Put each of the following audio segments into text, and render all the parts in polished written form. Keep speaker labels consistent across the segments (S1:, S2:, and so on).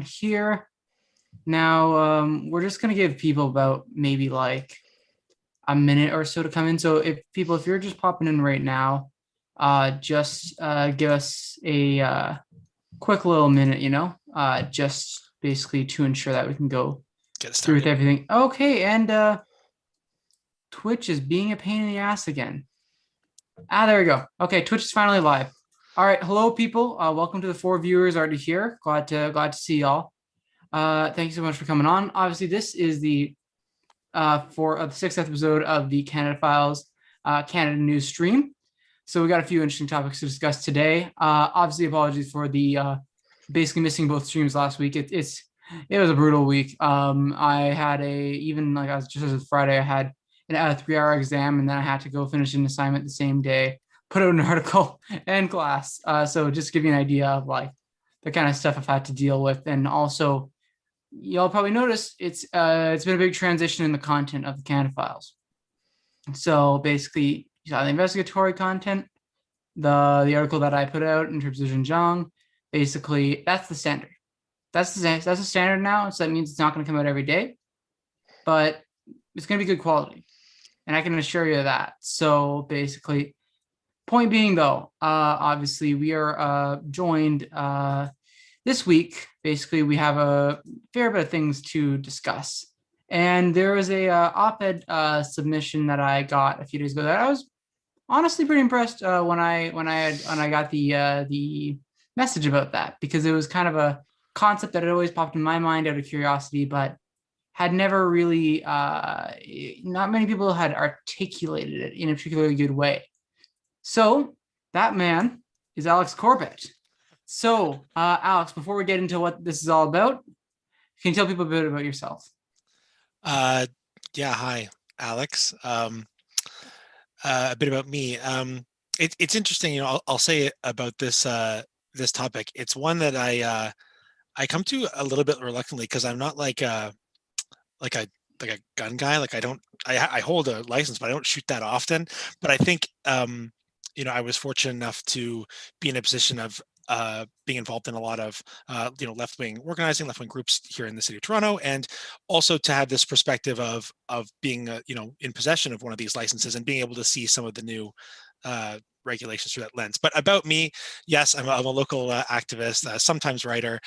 S1: here. Now, we're just gonna give people about maybe like a minute or so to come in. So if you're just popping in right now, just give us a quick little minute, just basically to ensure that we can go
S2: Get
S1: through with
S2: started.
S1: everything. Okay, and Twitch is being a pain in the ass again. There we go. Okay, Twitch is finally live. All right, hello people. Welcome to the 4 viewers already here. Glad to see y'all. Thank you so much for coming on. Obviously, this is the the sixth episode of the Canada Files Canada News stream. So we got a few interesting topics to discuss today. Obviously, apologies for the basically missing both streams last week. It was a brutal week. I had I was just as Friday, I had a 3 hour exam, and then I had to go finish an assignment the same day, put out an article and class. So just to give you an idea of like the kind of stuff I've had to deal with, and also y'all probably noticed it's been a big transition in the content of the Canada Files. So basically, you saw the investigatory content, the article that I put out in terms of Xinjiang. Basically, that's the standard. That's the standard now. So that means it's not going to come out every day, but it's going to be good quality, and I can assure you that. So basically, point being though, obviously we are joined this week. Basically, we have a fair bit of things to discuss. And there was a op-ed submission that I got a few days ago that I was honestly pretty impressed when I got the message about that, because it was kind of a concept that had always popped in my mind out of curiosity, but had never really not many people had articulated it in a particularly good way. So that man is Alex Corbett. So Alex, before we get into what this is all about, can you tell people a bit about yourself?
S2: Uh, yeah, hi, Alex. A bit about me. It's interesting, I'll say about this topic. It's one that I come to a little bit reluctantly because I'm not like a like a gun guy. Like I hold a license, but I don't shoot that often. But I think I was fortunate enough to be in a position of being involved in a lot of left-wing organizing, left-wing groups here in the city of Toronto, and also to have this perspective of being in possession of one of these licenses and being able to see some of the new regulations through that lens. But about me, yes, I'm a local activist, sometimes writer,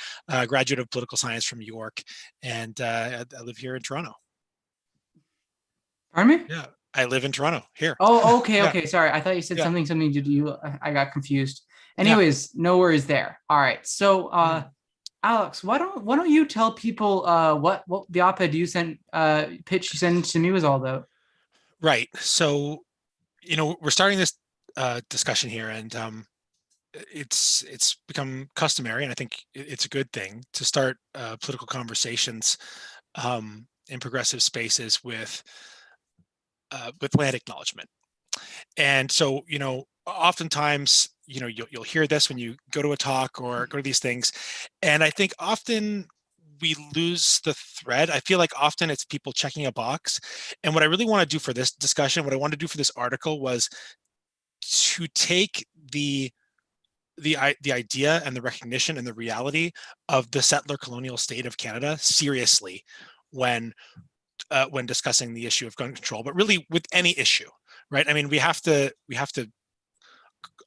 S2: graduate of political science from York, and I live here in Toronto.
S1: Pardon me?
S2: Yeah, I live in Toronto here.
S1: Oh, okay,
S2: Yeah,
S1: okay. Sorry, I thought you said
S2: yeah,
S1: something to do you. I got confused.
S2: yeah.
S1: Anyways, no worries there. All right. So,
S2: Mm.
S1: Alex, why don't you tell people what the op-ed you sent pitch you sent to me was all about?
S2: Right. So, we're starting this discussion here, and it's become customary, and I think it's a good thing to start political conversations in progressive spaces with land acknowledgement. And so, oftentimes, you'll hear this when you go to a talk or go to these things, and I think often we lose the thread. I feel like often it's people checking a box. And what I really want to do for this discussion, what I wanted to do for this article was to take the idea and the recognition and the reality of the settler colonial state of Canada seriously when discussing the issue of gun control, but really with any issue, right? I mean, we have to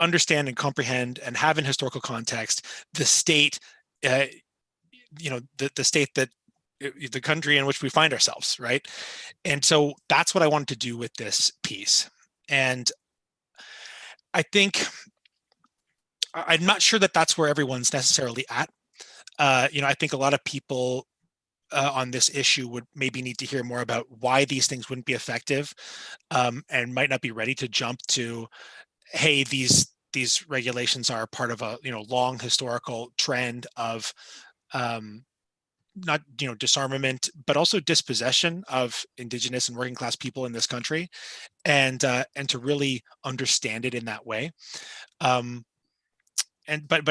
S2: understand and comprehend and have in historical context the state, the state that the country in which we find ourselves, right? And so that's what I wanted to do with this piece. And I think I'm not sure that that's where everyone's necessarily at. I think a lot of people on this issue would maybe need to hear more about why these things wouldn't be effective, and might not be ready to jump to, hey, these regulations are part of a long historical trend of not disarmament, but also dispossession of Indigenous and working class people in this country, and to really understand it in that way. But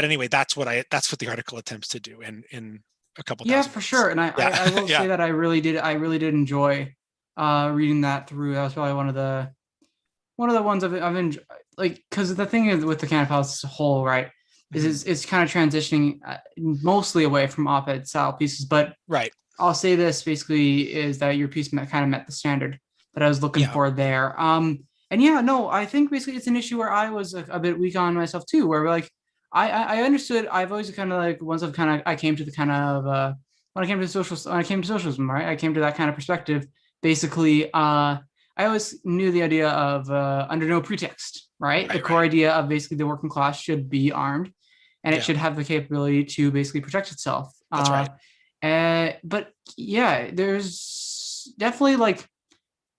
S2: anyway, that's what the article attempts to do in a couple
S1: Yeah,
S2: thousand
S1: for
S2: words.
S1: sure. And I
S2: Yeah.
S1: will say
S2: Yeah.
S1: that I really did enjoy reading that through. That was probably one of the ones I've enjoyed, like, because the thing is with the Canada Files as a whole, right?
S2: Mhm.
S1: Is kind of transitioning mostly away from op-ed style pieces. But
S2: Right.
S1: I'll say this basically is that your piece kind of met the standard that I was looking
S2: Yeah.
S1: for there. And yeah, no, I think basically it's an issue where I was a bit weak on myself too, where like I understood. I've always kind of like once I've kind of I came to the kind of when I came to socialism, right? I came to that kind of perspective. Basically, I always knew the idea of under no pretext, right? The
S2: Right.
S1: core
S2: Right.
S1: idea of basically the working class should be armed, and it
S2: Yeah.
S1: should have the capability to basically protect itself.
S2: That's right.
S1: But yeah, there's definitely like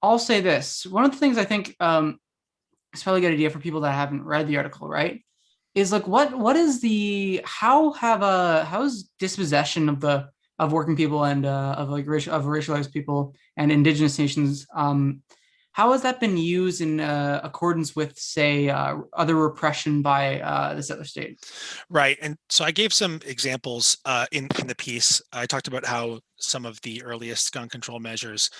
S1: I'll say this. One of the things I think it's probably a good idea for people that haven't read the article, right? Is like what is the how's dispossession of the of working people and of like of racialized people and indigenous nations how has that been used in accordance with say other repression by the settler state?
S2: Right. And so I gave some examples in the piece. I talked about how some of the earliest gun control measures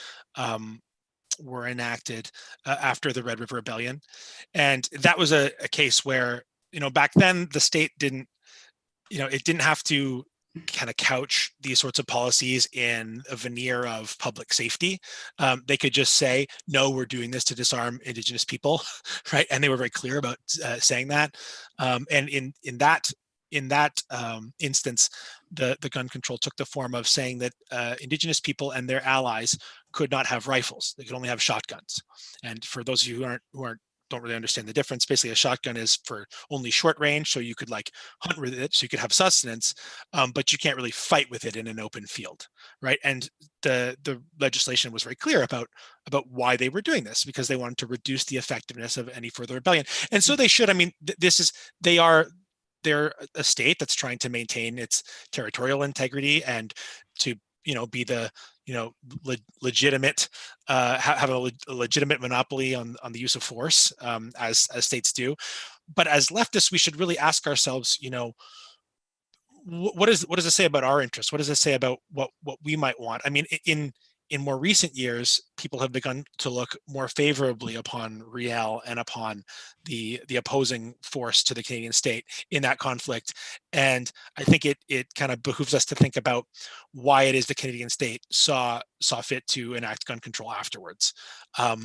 S2: were enacted after the Red River Rebellion. And that was a case where, back then the state didn't, it didn't have to kind of couch these sorts of policies in a veneer of public safety. They could just say, no, we're doing this to disarm Indigenous people, right? And they were very clear about saying that. And in that instance, the gun control took the form of saying that Indigenous people and their allies could not have rifles; they could only have shotguns. And for those of you who don't really understand the difference, basically a shotgun is for only short range, so you could like hunt with it, so you could have sustenance, but you can't really fight with it in an open field, right? And the legislation was very clear about why they were doing this, because they wanted to reduce the effectiveness of any further rebellion. And so they should. I mean, they're a state that's trying to maintain its territorial integrity and to be the legitimate have a legitimate monopoly on the use of force, as states do. But as leftists, we should really ask ourselves, what does it say about our interests? What does it say about what we might want? I mean, in more recent years, people have begun to look more favorably upon Riel and upon the opposing force to the Canadian state in that conflict. And I think it kind of behooves us to think about why it is the Canadian state saw fit to enact gun control afterwards. Not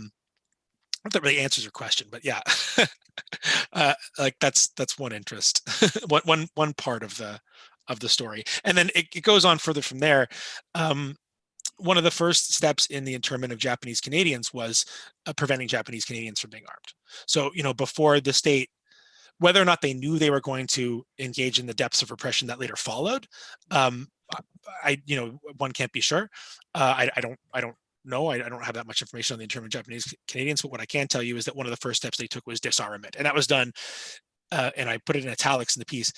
S2: that really answers your question, but yeah, like that's one interest, one part of the story, and then it goes on further from there. Um, One of the first steps in the internment of Japanese Canadians was preventing Japanese Canadians from being armed. So, before the state, whether or not they knew they were going to engage in the depths of repression that later followed, um, one can't be sure. I don't know. I don't have that much information on the internment of Japanese Canadians, but what I can tell you is that one of the first steps they took was disarmament, and that was done, and I put it in italics in the piece,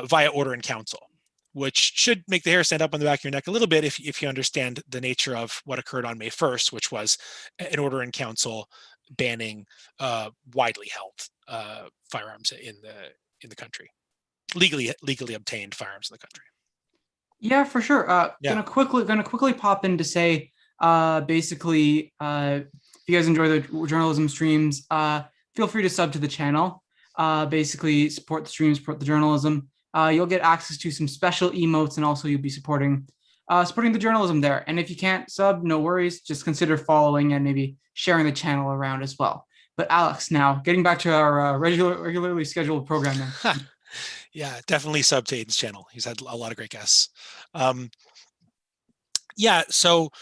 S2: via order in council, which should make the hair stand up on the back of your neck a little bit if you understand the nature of what occurred on May 1st, which was an order in council banning widely held firearms in the country, legally obtained firearms in the country.
S1: Yeah, for sure.
S2: Yeah.
S1: Gonna quickly pop in to say, basically, if you guys enjoy the journalism streams, feel free to sub to the channel. Basically, support the stream, support the journalism. You'll get access to some special emotes, and also you'll be supporting the journalism there. And if you can't sub, no worries. Just consider following and maybe sharing the channel around as well. But Alex, now getting back to our regularly scheduled programming.
S2: Yeah, definitely sub to Aiden's channel. He's had a lot of great guests. Yeah, so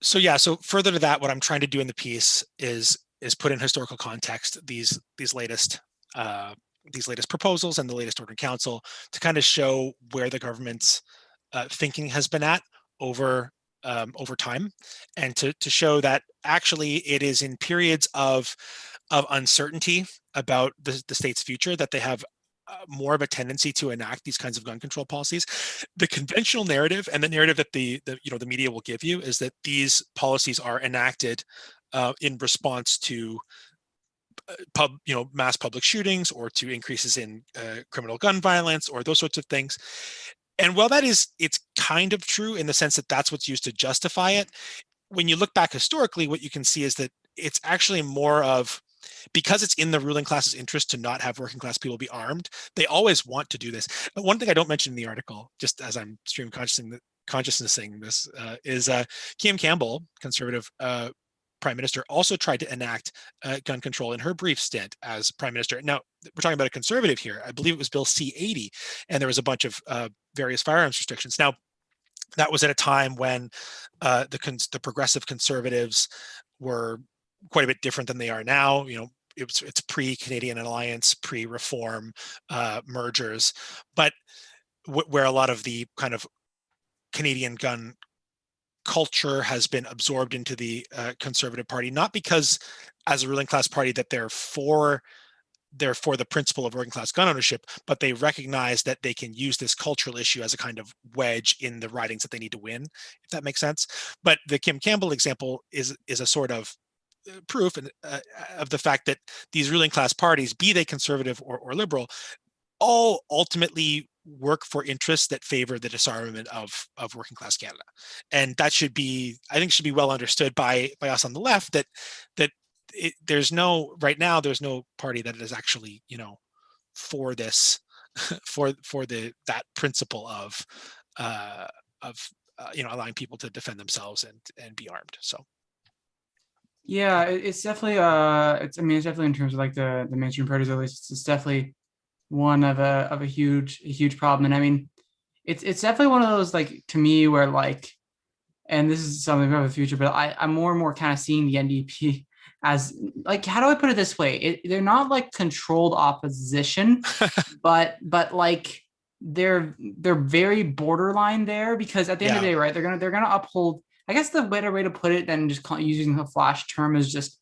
S2: further to that, what I'm trying to do in the piece is put in historical context these latest proposals and the latest order in council to kind of show where the government's thinking has been at over time, and to show that actually it is in periods of uncertainty about the state's future that they have more of a tendency to enact these kinds of gun control policies. The conventional narrative and the narrative that the media will give you is that these policies are enacted in response to mass public shootings or to increases in criminal gun violence or those sorts of things. And while it's kind of true in the sense that that's what's used to justify it, when you look back historically, what you can see is that it's actually more of because it's in the ruling class's interest to not have working class people be armed, they always want to do this. But one thing I don't mention in the article, just as I'm stream consciousnessing this, is Kim Campbell, conservative prime minister, also tried to enact gun control in her brief stint as prime minister. Now, we're talking about a conservative here. I believe it was Bill C-80, and there was a bunch of various firearms restrictions. Now, that was at a time when the progressive conservatives were quite a bit different than they are now. It's pre-Canadian Alliance, pre-reform mergers, but where a lot of the kind of Canadian gun culture has been absorbed into the Conservative Party, not because as a ruling class party that they're for the principle of working class gun ownership, but they recognize that they can use this cultural issue as a kind of wedge in the ridings that they need to win, if that makes sense. But the Kim Campbell example is a sort of proof of the fact that these ruling class parties, be they conservative or liberal, all ultimately work for interests that favor the disarmament of working class Canada. And that should be, I think, should be well understood by us on the left, that there's no party that is actually, for this, for that principle of allowing people to defend themselves and be armed. So
S1: Yeah, it's definitely it's definitely in terms of like the mainstream parties, at least it's definitely one of a huge problem. And I mean, it's definitely one of those, like, to me, where, like, and this is something of the future, but I'm more and more kind of seeing the NDP as, like, how do I put it this way? They're not like controlled opposition, but like they're very borderline there, because at the end of the day, right, they're gonna uphold. I guess the better way to put it than just using the flash term is just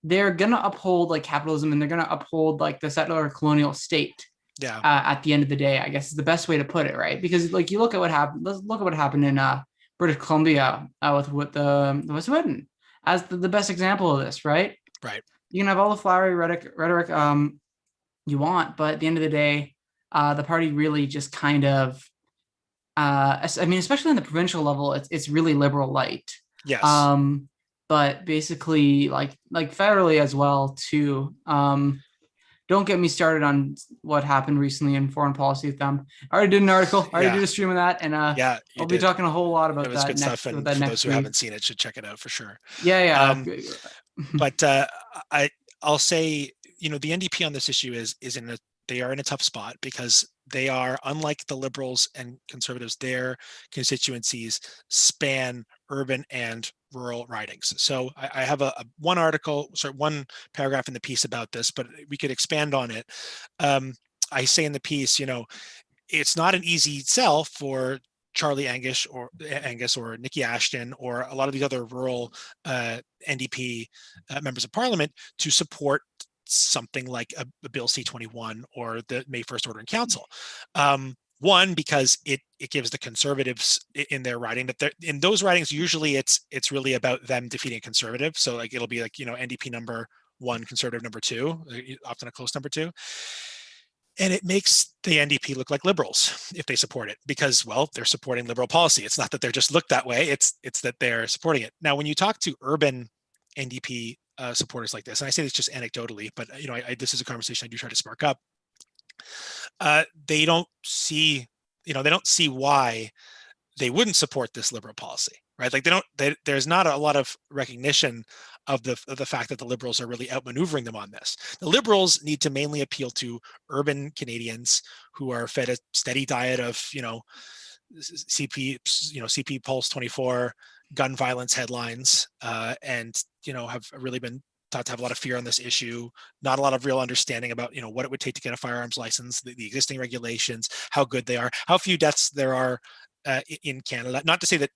S1: they're gonna uphold like capitalism, and they're gonna uphold like the settler colonial state. At the end of the day, I guess is the best way to put it, right? Because like you look at what happened. Let's look at what happened in British Columbia with the Wet'suwet'en as the best example of this, right?
S2: Right.
S1: You can have all the flowery rhetoric you want, but at the end of the day, the party really just kind of, I mean, especially on the provincial level, it's really liberal light.
S2: Yes.
S1: But basically, like federally as well too. Don't get me started on what happened recently in foreign policy with them. I already did an article. I already did a stream of that, and I'll be talking a whole lot about that next.
S2: Stuff, and for those who haven't seen it, should check it out for sure.
S1: Yeah.
S2: But I'll say, the NDP on this issue they are in a tough spot, because they are, unlike the Liberals and Conservatives, their constituencies span urban and rural ridings. So I have one paragraph in the piece about this, but we could expand on it. I say in the piece, it's not an easy sell for Charlie Angus or Nikki Ashton or a lot of these other rural NDP members of Parliament to support something like a Bill C-21 or the May 1st Order in Council. One, because it gives the Conservatives in their riding, that in those ridings, usually it's really about them defeating a Conservative. So like it'll be like, NDP number 1, Conservative number 2, often a close number 2. And it makes the NDP look like liberals if they support it, because, well, they're supporting liberal policy. It's not that they're just looked that way. It's that they're supporting it. Now, when you talk to urban NDP supporters like this, and I say this just anecdotally, but this is a conversation I do try to spark up. They don't see why they wouldn't support this liberal policy, right? Like there's not a lot of recognition of the fact that the Liberals are really outmaneuvering them on this. The Liberals need to mainly appeal to urban Canadians who are fed a steady diet of CP Pulse 24 gun violence headlines, and have really been thought to have a lot of fear on this issue, not a lot of real understanding about what it would take to get a firearms license, the existing regulations, how good they are, how few deaths there are in Canada. Not to say that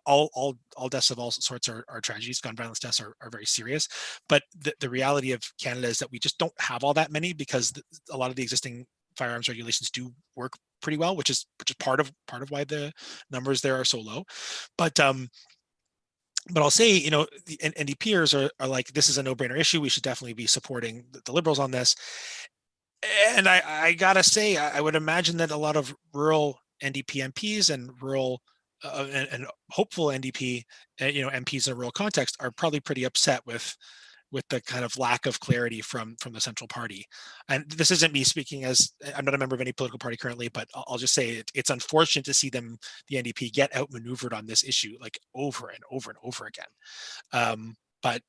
S2: all deaths of all sorts are tragedies. Gun violence deaths are very serious, but the reality of Canada is that we just don't have all that many, because a lot of the existing firearms regulations do work pretty well, which is part of why the numbers there are so low. But I'll say, the NDPers are like, this is a no-brainer issue. We should definitely be supporting the Liberals on this. And I gotta say, I would imagine that a lot of rural NDP MPs and rural and hopeful NDP, MPs in a rural context are probably pretty upset with with the kind of lack of clarity from the central party. And this isn't me speaking as I'm not a member of any political party currently, but I'll just say it's unfortunate to see them, the NDP, get outmaneuvered on this issue like over and over and over again. But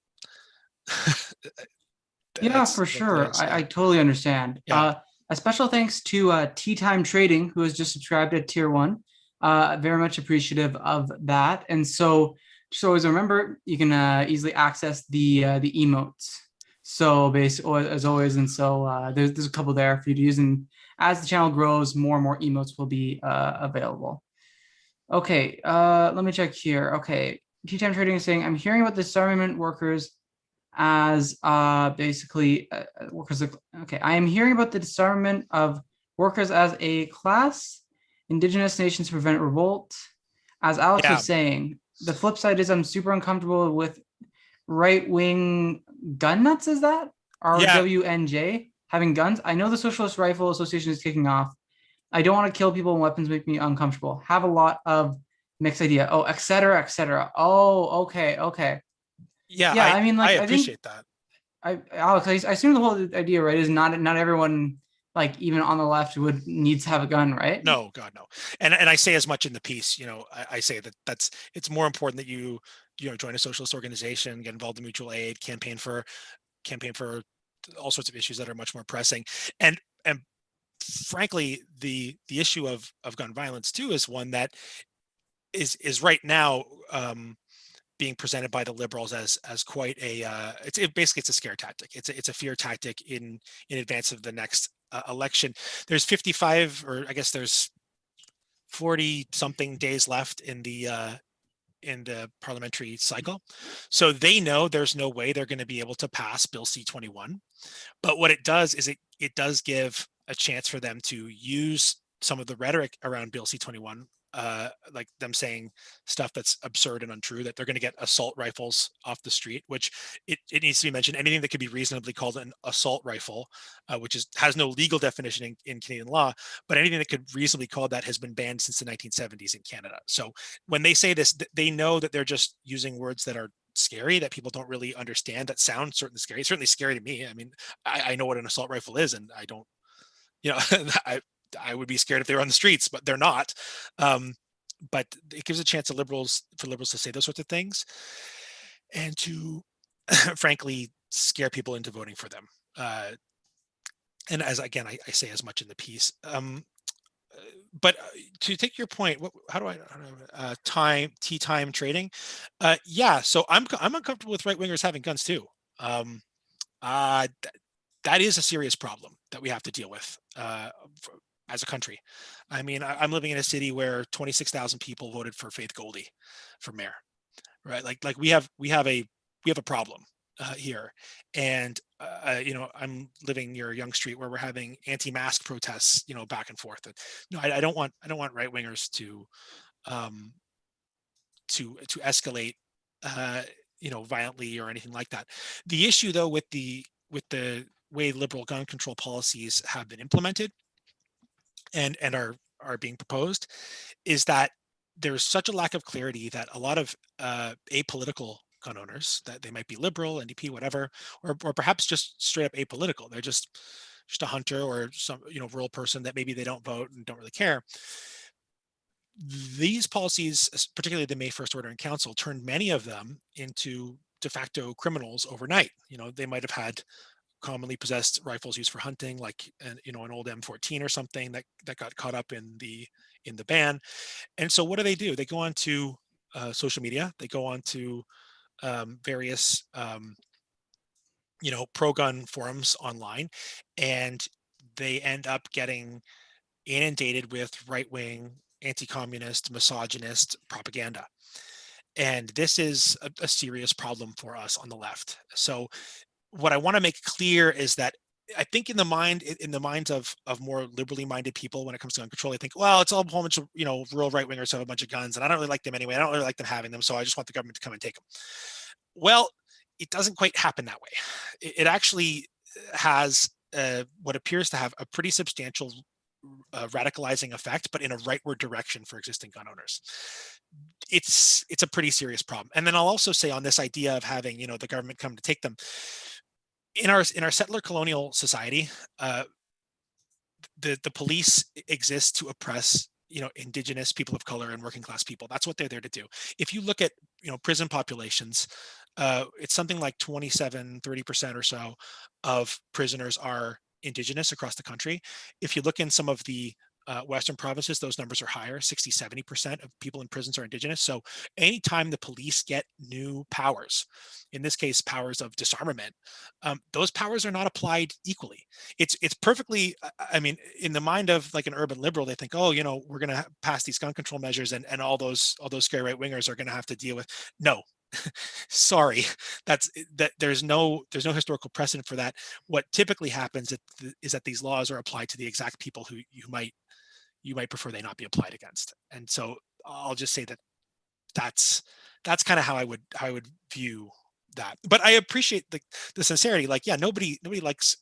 S1: Yeah, for
S2: that's what it
S1: sure.
S2: is. Yeah.
S1: I totally understand.
S2: Yeah.
S1: A special thanks to Tea Time Trading, who has just subscribed at tier one. Very much appreciative of that. And so just always remember, you can easily access the emotes. So basically, as always, and so there's a couple there for you to use. And as the channel grows, more and more emotes will be available. Okay, let me check here. Okay, Tea Time Trading is saying, I'm hearing about the disarmament workers as basically workers. Okay, I am hearing about the disarmament of workers as a class, indigenous nations to prevent revolt. As Alex
S2: Yeah.
S1: was saying, the flip side is I'm super uncomfortable with right-wing gun nuts. Is that
S2: Yeah.
S1: RWNJ having guns? I know the Socialist Rifle Association is kicking off. I don't want to kill people and weapons make me uncomfortable. Have a lot of mixed idea. Oh, etc. etc. Oh, okay, okay.
S2: Yeah.
S1: Yeah, I mean,
S2: I
S1: like, I think
S2: appreciate that.
S1: Alex, I assume the whole idea, right, is not everyone, like even on the left, would needs to have a gun, right?
S2: No, God, no. And I say as much in the piece, I say that it's more important that you join a socialist organization, get involved in mutual aid, campaign for all sorts of issues that are much more pressing. And frankly, the issue of gun violence too is one that is right now being presented by the liberals as quite a basically it's a scare tactic. It's a fear tactic in advance of the next election. There's 55, or I guess there's 40 something days left in the parliamentary cycle. So they know there's no way they're going to be able to pass Bill C-21. But what it does is it does give a chance for them to use some of the rhetoric around Bill C-21, like them saying stuff that's absurd and untrue, that they're going to get assault rifles off the street, which it needs to be mentioned. Anything that could be reasonably called an assault rifle, which has no legal definition in Canadian law, but anything that could reasonably called that has been banned since the 1970s in Canada. So when they say this, they know that they're just using words that are scary, that people don't really understand, that sound certainly scary. It's certainly scary to me. I mean, I know what an assault rifle is, and I don't, I would be scared if they were on the streets, but they're not. But it gives a chance to liberals to say those sorts of things and to frankly scare people into voting for them. And as again, I say as much in the piece. But to take your point, how do I tea time trading? Yeah, so I'm uncomfortable with right wingers having guns too. That is a serious problem that we have to deal with as a country. I mean, I'm living in a city where 26,000 people voted for Faith Goldie for mayor, right? Like we have a problem here, and I'm living near a young street where we're having anti-mask protests, back and forth. I don't want right wingers to escalate, violently or anything like that. The issue, though, with the way liberal gun control policies have been implemented and are being proposed is that there's such a lack of clarity that a lot of apolitical gun owners, that they might be liberal, NDP, whatever, or perhaps just straight up apolitical. They're just a hunter or some rural person that maybe they don't vote and don't really care. These policies, particularly the May 1st Order in Council, turned many of them into de facto criminals overnight. They might have had commonly possessed rifles used for hunting, like an old M14 or something that got caught up in the ban. And so what do? They go on to social media. They go on to various pro-gun forums online, and they end up getting inundated with right-wing, anti-communist, misogynist propaganda. And this is a serious problem for us on the left. So what I want to make clear is that I think in the minds of more liberally minded people, when it comes to gun control, they think, well, it's all a whole bunch of rural right wingers who have a bunch of guns, and I don't really like them anyway. I don't really like them having them, so I just want the government to come and take them. Well, it doesn't quite happen that way. It actually has what appears to have a pretty substantial radicalizing effect, but in a rightward direction for existing gun owners. It's a pretty serious problem. And then I'll also say on this idea of having, the government come to take them, in our settler colonial society, the police exist to oppress indigenous people of color and working class people. That's what they're there to do. If you look at prison populations, it's something like 27-30% or so of prisoners are indigenous across the country. If you look in some of the Western provinces, those numbers are higher. 60-70% of people in prisons are indigenous. So anytime the police get new powers, in this case powers of disarmament, those powers are not applied equally. It's perfectly, I mean, in the mind of like an urban liberal, they think, oh, we're going to pass these gun control measures, and all those scary right wingers are going to have to deal with. No, sorry, that there's no historical precedent for that. What typically happens is that these laws are applied to the exact people who you might prefer they not be applied against. And so I'll just say that's kind of how I would view that. But I appreciate the sincerity. Like, yeah, nobody likes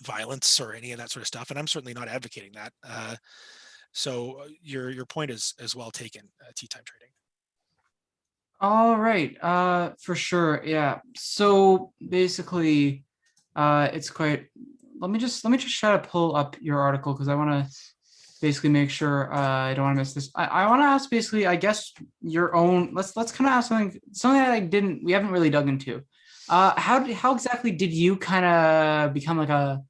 S2: violence or any of that sort of stuff, and I'm certainly not advocating that. So your point is well taken. Tea time trading.
S1: All right. For sure. Yeah. So basically, it's quite. Let me just try to pull up your article because I want to basically make sure I don't want to miss this. I want to ask basically, I guess your own. Let's kind of ask something that we haven't really dug into. How exactly did you kind of become like a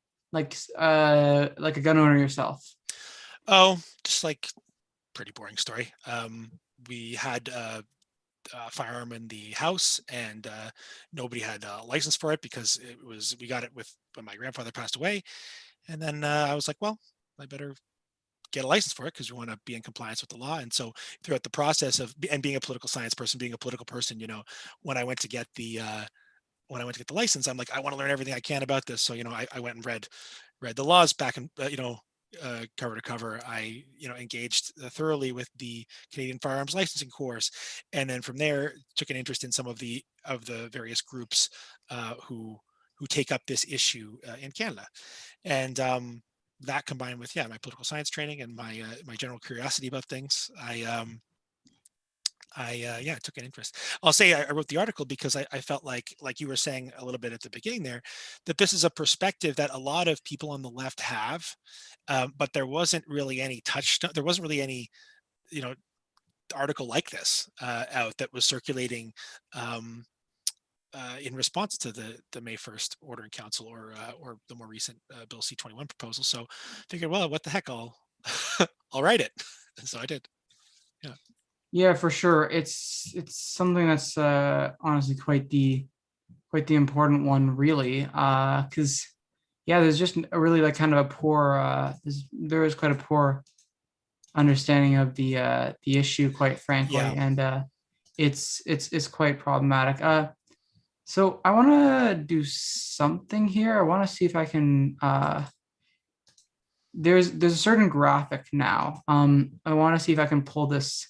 S1: gun owner yourself?
S2: Oh, just like pretty boring story. We had firearm in the house, and nobody had a license for it because we got it when my grandfather passed away. And then I was like, well, I better get a license for it because we want to be in compliance with the law. And so throughout the process of and being a political science person, being a political person, when I went to get the license, I'm like, I want to learn everything I can about this. So I went and read the laws back and cover to cover. I engaged thoroughly with the Canadian firearms licensing course, and then from there took an interest in some of the various groups who take up this issue in Canada, and that combined with my political science training and my general curiosity about things, I took an interest. I'll say I wrote the article because I felt like you were saying a little bit at the beginning there, that this is a perspective that a lot of people on the left have, but there wasn't really any there wasn't really any article like this out that was circulating in response to the May 1st order in council, or the more recent Bill C-21 proposal. So I figured, well, what the heck, I'll I'll write it. And so I did. Yeah.
S1: Yeah, for sure. It's something that's honestly quite the important one, really. Because yeah, there's just a really like kind of a poor there is quite a poor understanding of the issue, quite frankly,
S2: Yeah.
S1: and it's quite problematic. So I want to do something here. I want to see if I can. There's a certain graphic now. I want to see if I can pull this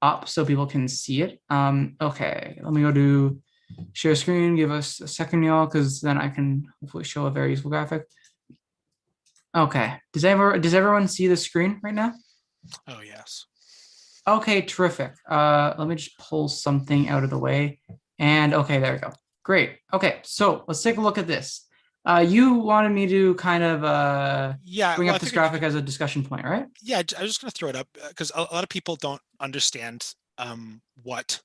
S1: up so people can see it. Okay, let me go to share screen. Give us a second, y'all, because then I can hopefully show a very useful graphic. Okay, does everyone see the screen right now?
S2: Oh, yes.
S1: Okay, terrific. Let me just pull something out of the way. And okay, there we go. Great. Okay, so let's take a look at this. You wanted me to kind of bring
S2: Well,
S1: up this graphic as a discussion point, right?
S2: Yeah, I was just going to throw it up because a lot of people don't understand what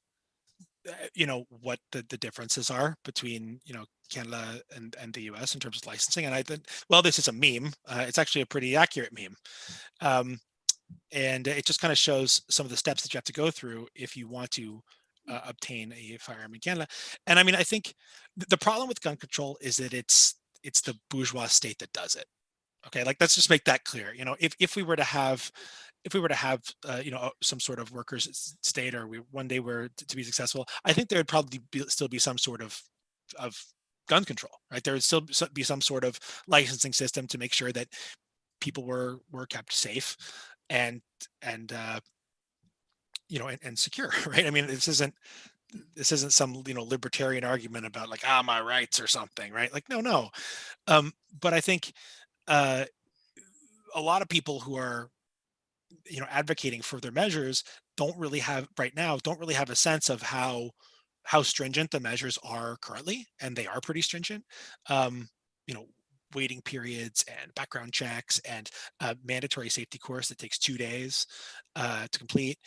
S2: what the differences are between Canada and the US in terms of licensing. And I think, well, this is a meme. It's actually a pretty accurate meme. And it just kind of shows some of the steps that you have to go through if you want to obtain a firearm in Canada. And I mean, I think the problem with gun control is that it's the bourgeois state that does it. Okay, like let's just make that clear. If we were to have some sort of workers state, or we one day were to be successful, I think there would probably still be some sort of gun control, right? There would still be some sort of licensing system to make sure that people were kept safe and and secure, right? I mean, this isn't some libertarian argument about like my rights or something, right? Like no. But I think a lot of people who are, advocating for their measures don't really have a sense of how stringent the measures are currently, and they are pretty stringent. Um, you know, waiting periods and background checks and a mandatory safety course that takes 2 days to complete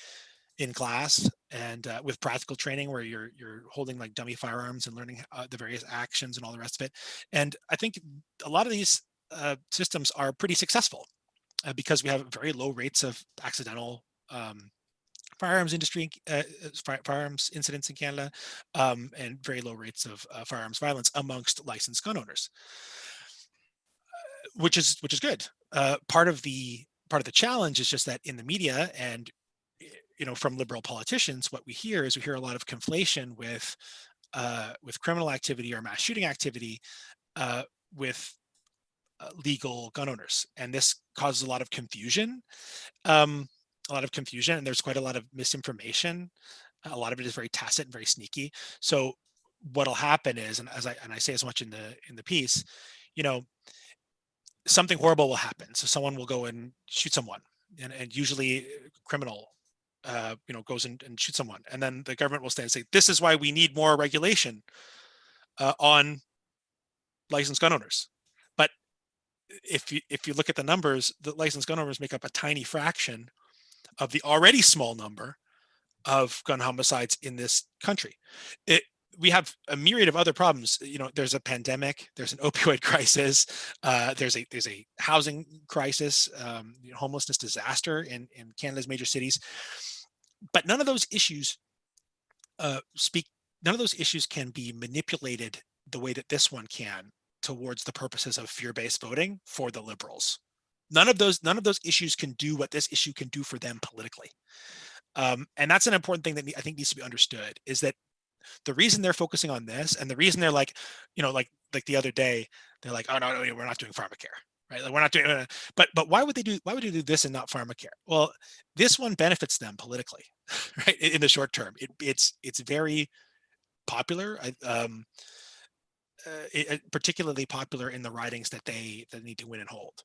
S2: in class, and with practical training where you're holding like dummy firearms and learning the various actions and all the rest of it. And I think a lot of these systems are pretty successful because we have very low rates of accidental firearms industry firearms incidents in Canada, and very low rates of firearms violence amongst licensed gun owners, which is good. Part of the challenge is just that in the media and from liberal politicians, what we hear a lot of conflation with criminal activity or mass shooting activity with legal gun owners, and this causes a lot of confusion. And there's quite a lot of misinformation. A lot of it is very tacit and very sneaky. So what'll happen is, and I say as much in the piece, you know, something horrible will happen. So someone will go and shoot someone, and usually criminal, goes and shoots someone, and then the government will stand and say, "This is why we need more regulation on licensed gun owners." But if you look at the numbers, the licensed gun owners make up a tiny fraction of the already small number of gun homicides in this country. We have a myriad of other problems. There's a pandemic, there's an opioid crisis, there's a housing crisis, homelessness disaster in Canada's major cities. But none of those issues can be manipulated the way that this one can towards the purposes of fear-based voting for the Liberals. None of those issues can do what this issue can do for them politically. And that's an important thing that I think needs to be understood, is that the reason they're focusing on this, and the reason they're like the other day, they're like, "Oh no, we're not doing pharmacare, right? Like we're not doing." But why would they do this and not pharmacare? Well, this one benefits them politically, right? In the short term, it's very popular. Particularly popular in the ridings that they need to win and hold,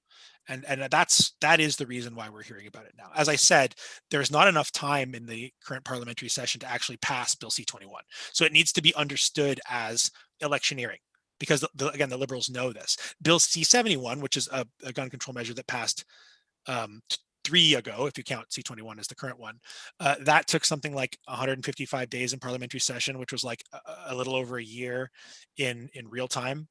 S2: and that is the reason why we're hearing about it now. As I said, there's not enough time in the current parliamentary session to actually pass Bill C-21, so it needs to be understood as electioneering, because again, the Liberals know this. Bill C-71, which is a gun control measure that passed 3 ago, if you count C-21 as the current one, that took something like 155 days in parliamentary session, which was like a little over a year in real time.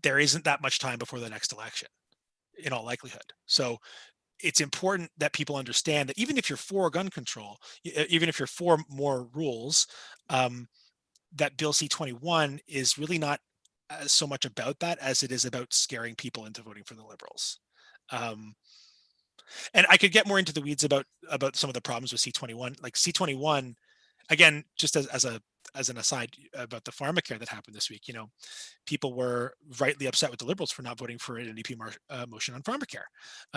S2: There isn't that much time before the next election, in all likelihood. So it's important that people understand that even if you're for gun control, even if you're for more rules, that Bill C-21 is really not so much about that as it is about scaring people into voting for the Liberals. And I could get more into the weeds about some of the problems with C-21. Like C-21, again, just as an aside about the pharmacare that happened this week, people were rightly upset with the Liberals for not voting for an NDP motion on pharmacare,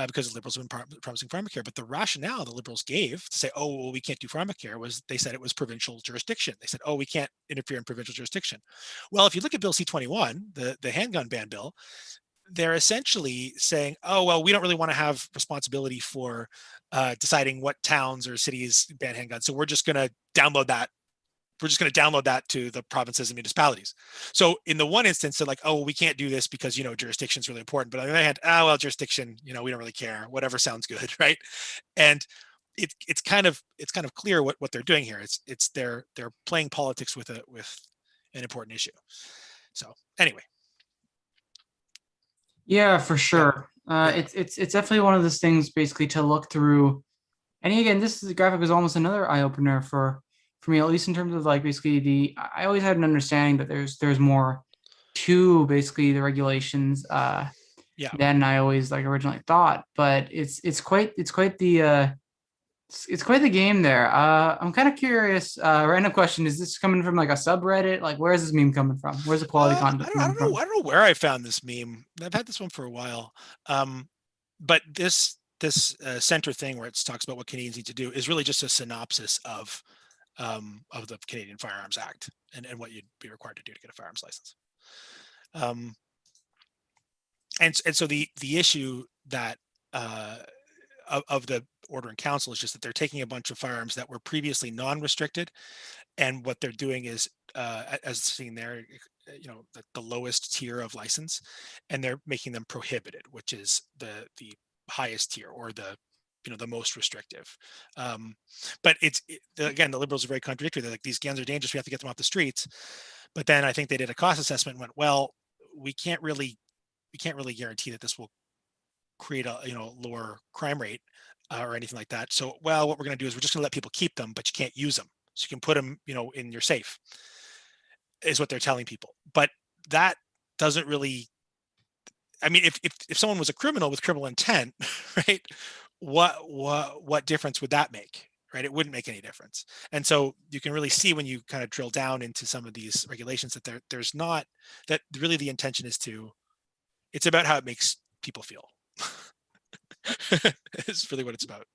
S2: because the Liberals have been promising pharmacare. But the rationale the Liberals gave to say, "Oh, well, we can't do pharmacare," was they said it was provincial jurisdiction. They said, "Oh, we can't interfere in provincial jurisdiction." Well, if you look at Bill C-21, the handgun ban bill, they're essentially saying, "Oh, well, we don't really want to have responsibility for deciding what towns or cities ban handguns, so we're just going to download that. We're just going to download that to the provinces and municipalities." So in the one instance, they're like, "Oh, we can't do this because jurisdiction is really important." But on the other hand, jurisdiction, we don't really care. Whatever sounds good, right? And it's kind of clear what they're doing here. It's they're playing politics with an important issue. So anyway.
S1: Yeah, for sure.
S2: Yeah.
S1: It's definitely one of those things basically to look through. And again, this is graphic is almost another eye opener for me, at least in terms of like basically I always had an understanding that there's more to basically the regulations
S2: Yeah.
S1: than I always like originally thought. But it's quite the game there. I'm kind of curious. Random question: is this coming from like a subreddit? Like, where is this meme coming from? Where's the quality content
S2: I
S1: coming
S2: don't know.
S1: from?
S2: I don't know where I found this meme. I've had this one for a while. But this center thing where it talks about what Canadians need to do is really just a synopsis of the Canadian Firearms Act and what you'd be required to do to get a firearms license. and so the issue that of the order in council is just that they're taking a bunch of firearms that were previously non-restricted, and what they're doing is, as seen there, the lowest tier of license, and they're making them prohibited, which is the highest tier, or the most restrictive. But again, the Liberals are very contradictory. They're like, these guns are dangerous, we have to get them off the streets. But then I think they did a cost assessment and went, well, we can't really guarantee that this will create a lower crime rate, or anything like that. So, well, what we're going to do is we're just going to let people keep them, but you can't use them. So you can put them, in your safe, is what they're telling people. But that doesn't really. I mean, if someone was a criminal with criminal intent, right? What difference would that make? Right? It wouldn't make any difference. And so you can really see, when you kind of drill down into some of these regulations, that there's not, that really the intention is it's about how it makes people feel. It's really what it's about.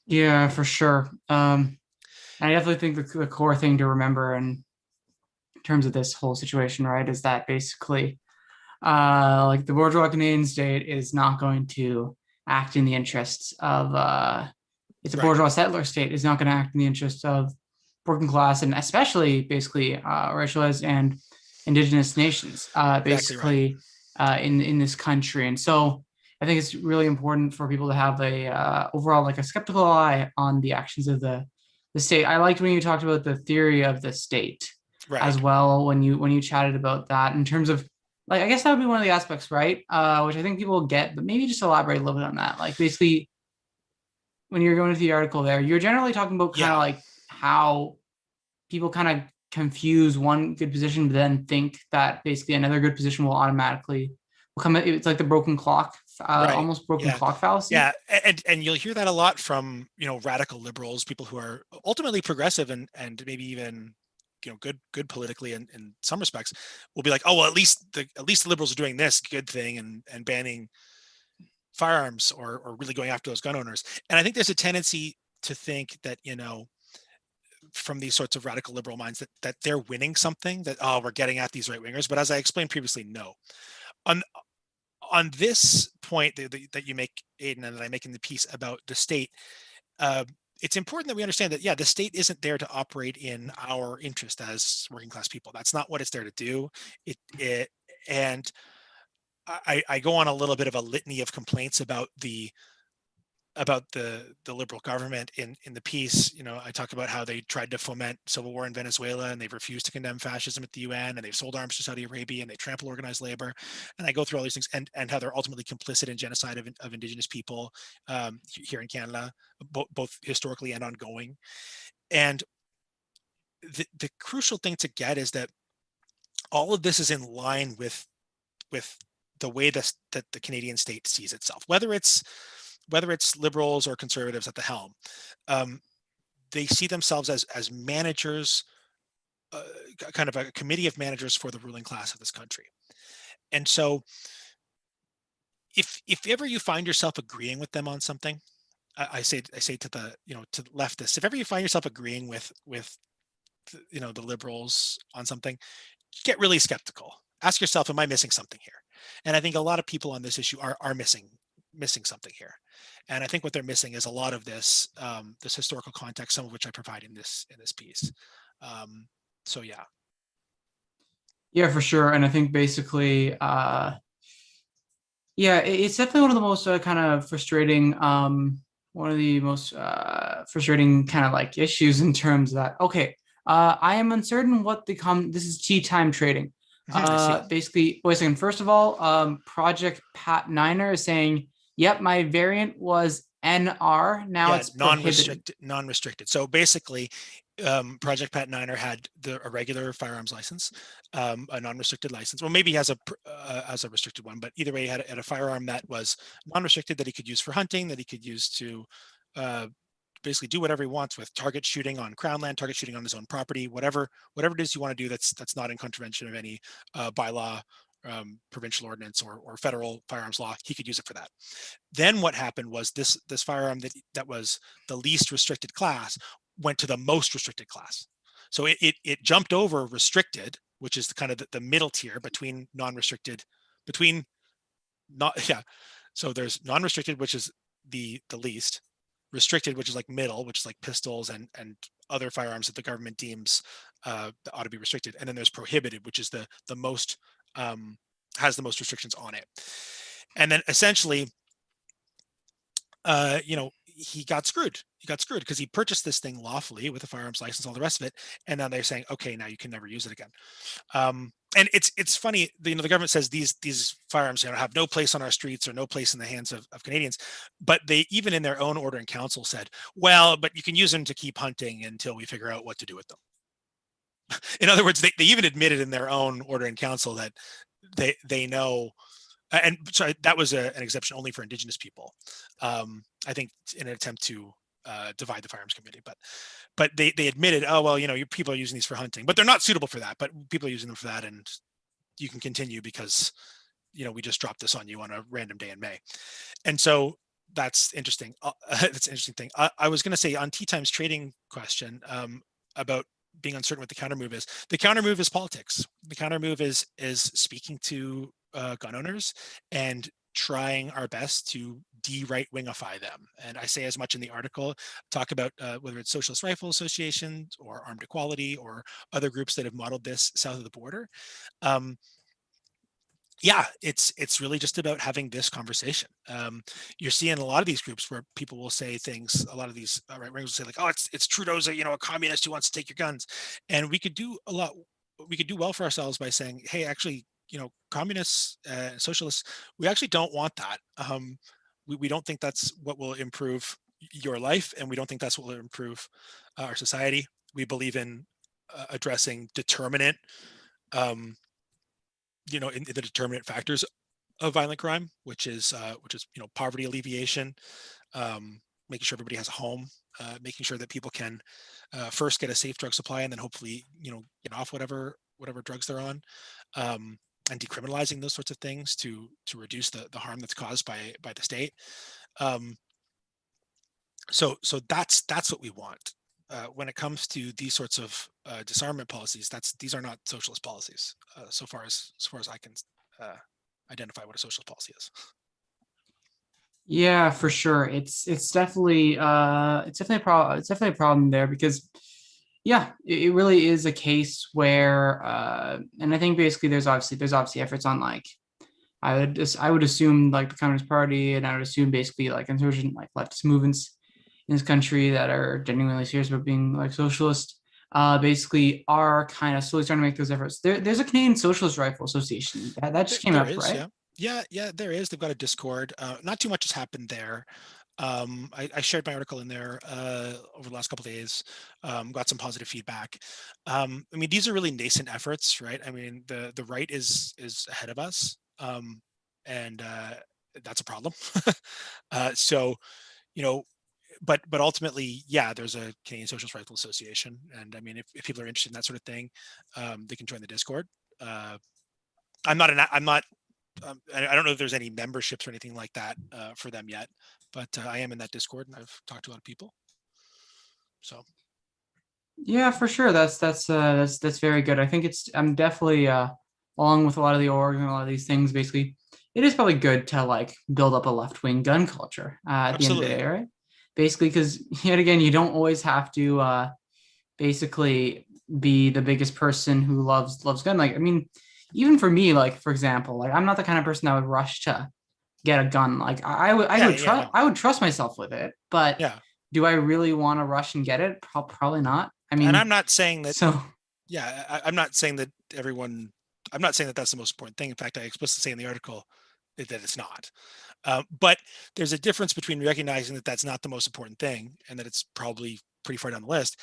S1: Yeah, for sure. I definitely think the core thing to remember in terms of this whole situation, right, is that basically, like, the bourgeois Canadian state is not going to act in the interests of, it's a
S2: Right.
S1: bourgeois settler state is not going to act in the interests of working class, and especially basically racialized and indigenous nations,
S2: Exactly right.
S1: basically, in this country. And so I think it's really important for people to have a overall, like, a skeptical eye on the actions of the state. I liked when you talked about the theory of the state
S2: Right.
S1: as well, when you chatted about that, in terms of, like, I guess that would be one of the aspects, right? Which I think people get, but maybe just elaborate a little bit on that. Like, basically, when you're going to the article there, you're generally talking about kind of
S2: Yeah.
S1: like how people kind of confuse one good position, but then think that basically another good position will automatically will come. It's like the broken clock,
S2: Right.
S1: almost broken
S2: Yeah.
S1: clock fallacy.
S2: Yeah. And you'll hear that a lot from, radical liberals, people who are ultimately progressive, and maybe even, good politically in some respects, will be like, oh, well, at least the liberals are doing this good thing, and banning firearms, or really going after those gun owners. And I think there's a tendency to think that, from these sorts of radical liberal minds, that they're winning something, that, oh, we're getting at these right wingers. But as I explained previously, no. On this point that you make, Aiden, and that I make in the piece about the state, uh, it's important that we understand that, yeah, the state isn't there to operate in our interest as working class people. That's not what it's there to do. And I go on a little bit of a litany of complaints about the liberal government in the piece. I talk about how they tried to foment civil war in Venezuela, and they've refused to condemn fascism at the UN, and they've sold arms to Saudi Arabia, and they trample organized labor. And I go through all these things, and how they're ultimately complicit in genocide of indigenous people, here in Canada, both historically and ongoing. And the crucial thing to get is that all of this is in line with the way that the Canadian state sees itself, whether it's liberals or conservatives at the helm. Um, they see themselves as managers, uh, kind of a committee of managers for the ruling class of this country. And so, if ever you find yourself agreeing with them on something, I say to to the leftists, if ever you find yourself agreeing with the liberals on something, get really skeptical. Ask yourself, am I missing something here? And I think a lot of people on this issue are missing something here. And I think what they're missing is a lot of this historical context, some of which I provide in this piece. So yeah.
S1: Yeah, for sure. And I think basically, yeah, it's definitely one of the most kind of frustrating, one of the most frustrating kind of like issues, in terms of that. Okay, I am uncertain what this is tea time trading.
S2: I see.
S1: Basically, wait a second. First of all, Project Pat Niner is saying, yep, my variant was NR. Now
S2: Yeah,
S1: it's prohibited.
S2: non-restricted. So basically, Project Pat Niner had a regular firearms license, a non-restricted license. Well, maybe he has a restricted one, but either way, he had a firearm that was non-restricted, that he could use for hunting, that he could use to uh, basically do whatever he wants with: target shooting on crown land, target shooting on his own property, whatever it is you want to do, that's not in contravention of any bylaw, provincial ordinance, or federal firearms law. He could use it for that. Then what happened was, this firearm that was the least restricted class went to the most restricted class. So it jumped over restricted, which is kind of the middle tier between non-restricted, between not yeah. So there's non-restricted, which is the least, restricted, which is like middle, which is like pistols and other firearms that the government deems that ought to be restricted, and then there's prohibited, which is the most has the most restrictions on it. And then essentially, he got screwed. He got screwed because he purchased this thing lawfully with a firearms license, all the rest of it, and now they're saying, okay, now you can never use it again. And it's funny, the government says these firearms have no place on our streets or no place in the hands of Canadians, but they even in their own order in council said, well, but you can use them to keep hunting until we figure out what to do with them. In other words, they even admitted in their own order in council that they know. And sorry, that was an exception only for Indigenous people. I think in an attempt to divide the firearms community, but they admitted, oh well, your people are using these for hunting, but they're not suitable for that. But people are using them for that, and you can continue because we just dropped this on you on a random day in May, and so that's interesting. That's an interesting thing. I was going to say on Tea Time's trading question about being uncertain what the counter move is. The counter move is politics. The counter move is speaking to gun owners and trying our best to de-right wingify them. And I say as much in the article, talk about whether it's Socialist Rifle Association or Armed Equality or other groups that have modeled this south of the border. Yeah, it's really just about having this conversation. You're seeing a lot of these groups where people will say things. A lot of these right wingers will say like, "Oh, it's Trudeau's a communist who wants to take your guns," and we could do a lot. We could do well for ourselves by saying, "Hey, actually, communists, socialists, we actually don't want that. We don't think that's what will improve your life, and we don't think that's what will improve our society. We believe in addressing determinant." In the determinant factors of violent crime, which is poverty alleviation, making sure everybody has a home, making sure that people can first get a safe drug supply and then hopefully get off whatever drugs they're on, and decriminalizing those sorts of things to reduce the harm that's caused by the state. So that's what we want. When it comes to these sorts of disarmament policies, these are not socialist policies, so far as I can identify what a socialist policy is.
S1: Yeah, for sure. It's definitely a problem. It's definitely a problem there because yeah, it really is a case where and I think basically there's obviously efforts on like I would assume like the Communist Party, and I would assume basically like insurgent like leftist movements in this country that are genuinely serious about being like socialist, basically are kind of slowly starting to make those efforts. There's a Canadian Socialist Rifle Association that just came
S2: There
S1: up,
S2: is,
S1: right?
S2: yeah, there is. They've got a Discord. Not too much has happened there. I shared my article in there over the last couple of days. Got some positive feedback. I mean, these are really nascent efforts, right? I mean, the right is ahead of us, and that's a problem. So, you know, but ultimately, yeah, there's a Canadian Socialist Rifle Association, and I mean, if people are interested in that sort of thing, they can join the Discord. I'm not I don't know if there's any memberships or anything like that for them yet, but I am in that Discord and I've talked to a lot of people. So
S1: Yeah, for sure. That's very good. I think I'm definitely along with a lot of the org and a lot of these things, basically, it is probably good to like build up a left-wing gun culture at the end of the
S2: absolutely,
S1: day, right? Basically, because yet again, you don't always have to basically be the biggest person who loves gun. Like, I mean, even for me, like for example, like I'm not the kind of person that would rush to get a gun. Like
S2: yeah, no,
S1: I would trust myself with it, but
S2: yeah.
S1: do I really want to rush and get it? Probably not. I
S2: And
S1: mean,
S2: I'm not saying that.
S1: so
S2: Yeah, I'm not saying that everyone. I'm not saying that that's the most important thing. In fact, I explicitly say in the article that it's not. But there's a difference between recognizing that that's not the most important thing and that it's probably pretty far down the list,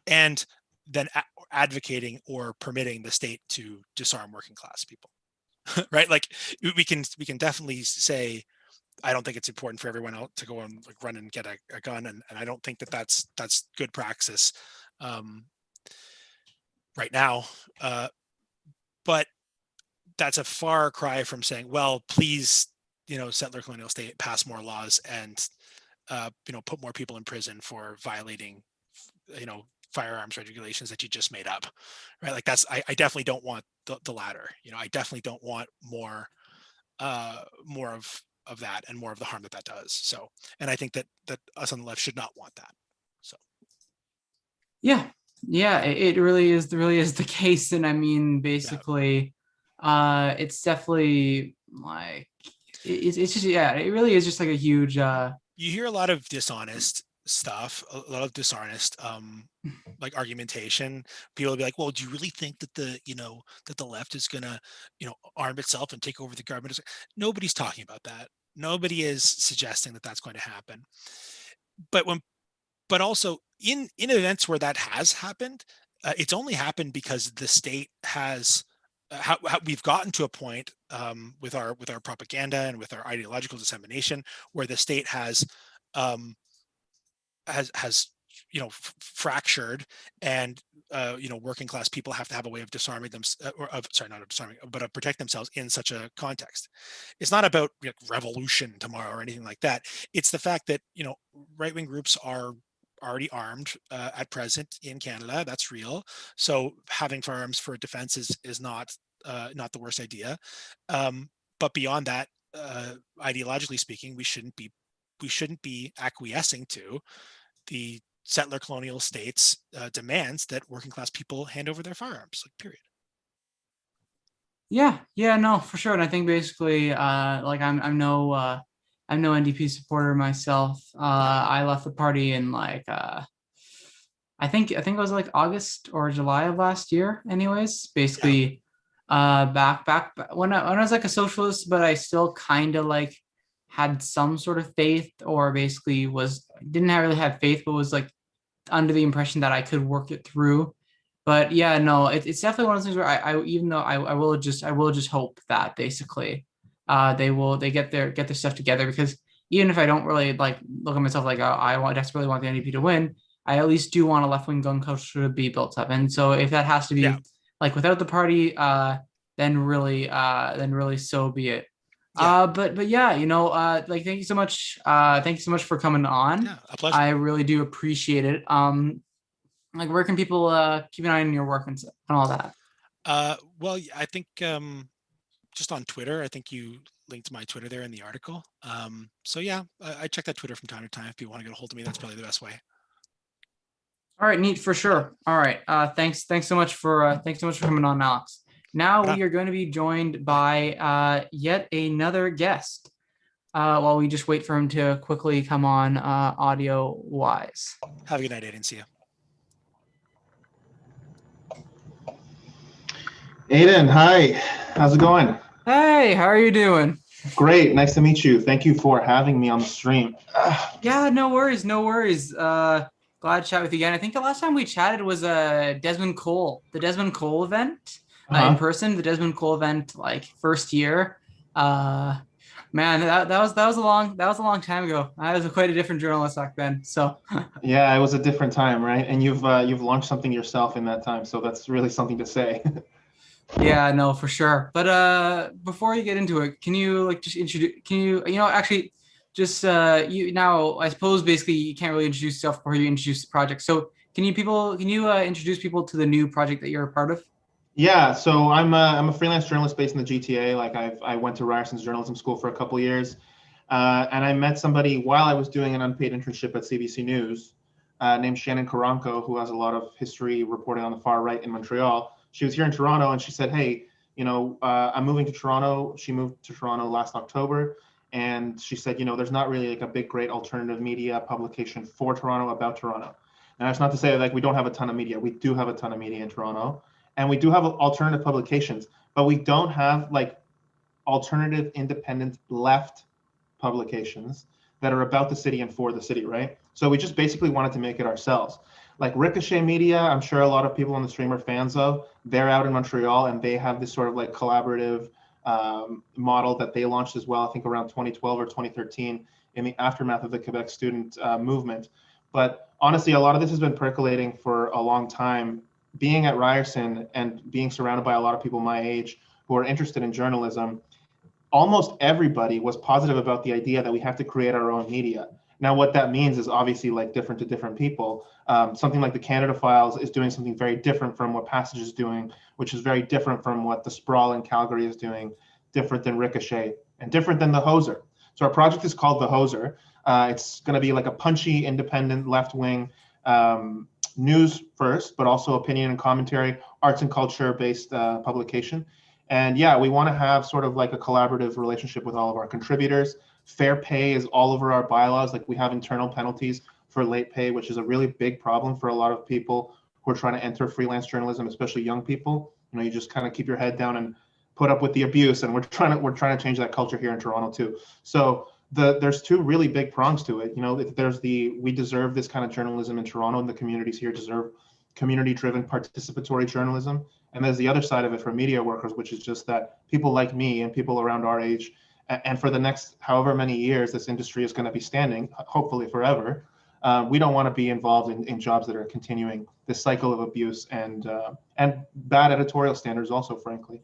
S2: and then advocating or permitting the state to disarm working class people. Right? Like we can definitely say I don't think it's important for everyone else to go and like run and get a gun, and I don't think that that's good praxis right now. But that's a far cry from saying, well, please, settler colonial state pass more laws and put more people in prison for violating, firearms regulations that you just made up, right? Like I definitely don't want the latter. I definitely don't want more more of that and more of the harm that does. So, and I think that us on the left should not want that. So,
S1: Yeah, it really is the case, and I mean, basically, it's definitely like it's just it really is just like a huge.
S2: You hear a lot of dishonest stuff, a lot of dishonest like argumentation. People will be like, well, do you really think that the left is gonna arm itself and take over the government? Nobody's talking about that. Nobody is suggesting that that's going to happen. But also in events where that has happened, it's only happened because the state has how we've gotten to a point with our propaganda and with our ideological dissemination where the state has um, fractured, and working class people have to have a way of disarming them, or of sorry, not of disarming, but of protect themselves in such a context. It's not about revolution tomorrow or anything like that. It's the fact that right-wing groups are already armed at present in Canada. That's real. So having firearms for defense is not the worst idea. But beyond that, ideologically speaking, we shouldn't be acquiescing to the settler colonial states demands that working class people hand over their firearms, like, period.
S1: Yeah, no, for sure. And I think basically, like I'm no NDP supporter myself. I left the party in like I think it was like August or July of last year. Anyways, basically, back when I was like a socialist, but I still kind of like had some sort of faith, or basically didn't really have faith, but was like under the impression that I could work it through. But yeah, no, it's definitely one of those things where I even though I will just hope that basically they get their stuff together, because even if I don't really like look at myself like desperately want the NDP to win, I at least do want a left wing gun culture to be built up. And so if that has to be like without the party, then really so be it. But yeah, like thank you so much. Thank you so much for coming on.
S2: Yeah, a pleasure.
S1: I really do appreciate it. Like where can people keep an eye on your work and all that?
S2: Well, I think just on Twitter. I think you linked my Twitter there in the article. So yeah, I check that Twitter from time to time. If you want to get a hold of me, that's probably the best way.
S1: All right, neat, for sure. All right, thanks so much for coming on, Alex. Now we are going to be joined by yet another guest. While we just wait for him to quickly come on audio wise.
S2: Have a good night, Aiden. See you.
S3: Aiden, hi. How's it going?
S1: Hey, how are you doing?
S3: Great. Nice to meet you. Thank you for having me on the stream.
S1: Yeah, no worries. Glad to chat with you again. I think the last time we chatted was the Desmond Cole event in person. The Desmond Cole event, like first year. Man, that was a long time ago. I was quite a different journalist back then. So
S3: yeah, it was a different time, right? And you've launched something yourself in that time, so that's really something to say.
S1: Yeah, no, for sure. But before you get into it, can you like just introduce? Can you actually just you now? I suppose basically you can't really introduce yourself before you introduce the project. So can you introduce people to the new project that you're a part of?
S3: Yeah, so I'm a freelance journalist based in the GTA. Like I went to Ryerson's journalism school for a couple of years, and I met somebody while I was doing an unpaid internship at CBC News, named Shannon Karanko, who has a lot of history reporting on the far right in Montreal. She was here in Toronto, and she said, "Hey, I'm moving to Toronto." She moved to Toronto last October, and she said, there's not really like a big, great alternative media publication for Toronto about Toronto. And that's not to say like we don't have a ton of media. We do have a ton of media in Toronto. And we do have alternative publications, but we don't have like alternative, independent, left publications that are about the city and for the city, right? So we just basically wanted to make it ourselves. Like Ricochet Media, I'm sure a lot of people on the stream are fans of. They're out in Montreal, and they have this sort of like collaborative model that they launched as well, I think around 2012 or 2013 in the aftermath of the Quebec student movement. But honestly, a lot of this has been percolating for a long time. Being at Ryerson and being surrounded by a lot of people my age who are interested in journalism, almost everybody was positive about the idea that we have to create our own media. Now, what that means is obviously like different to different people. Something like the Canada Files is doing something very different from what Passage is doing, which is very different from what the Sprawl in Calgary is doing, different than Ricochet and different than the Hoser. So our project is called the Hoser. It's going to be like a punchy, independent, left-wing news first, but also opinion and commentary, arts and culture-based publication. And yeah, we want to have sort of like a collaborative relationship with all of our contributors. Fair pay is all over our bylaws. Like we have internal penalties for late pay, which is a really big problem for a lot of people who are trying to enter freelance journalism, especially young people. You know, you just kind of keep your head down and put up with the abuse. And we're trying to change that culture here in Toronto too. So there's two really big prongs to it. You know, there's we deserve this kind of journalism in Toronto, and the communities here deserve community-driven participatory journalism. And there's the other side of it for media workers, which is just that people like me and people around our age, and for the next however many years this industry is going to be standing, hopefully forever, we don't want to be involved in jobs that are continuing this cycle of abuse and bad editorial standards also, frankly,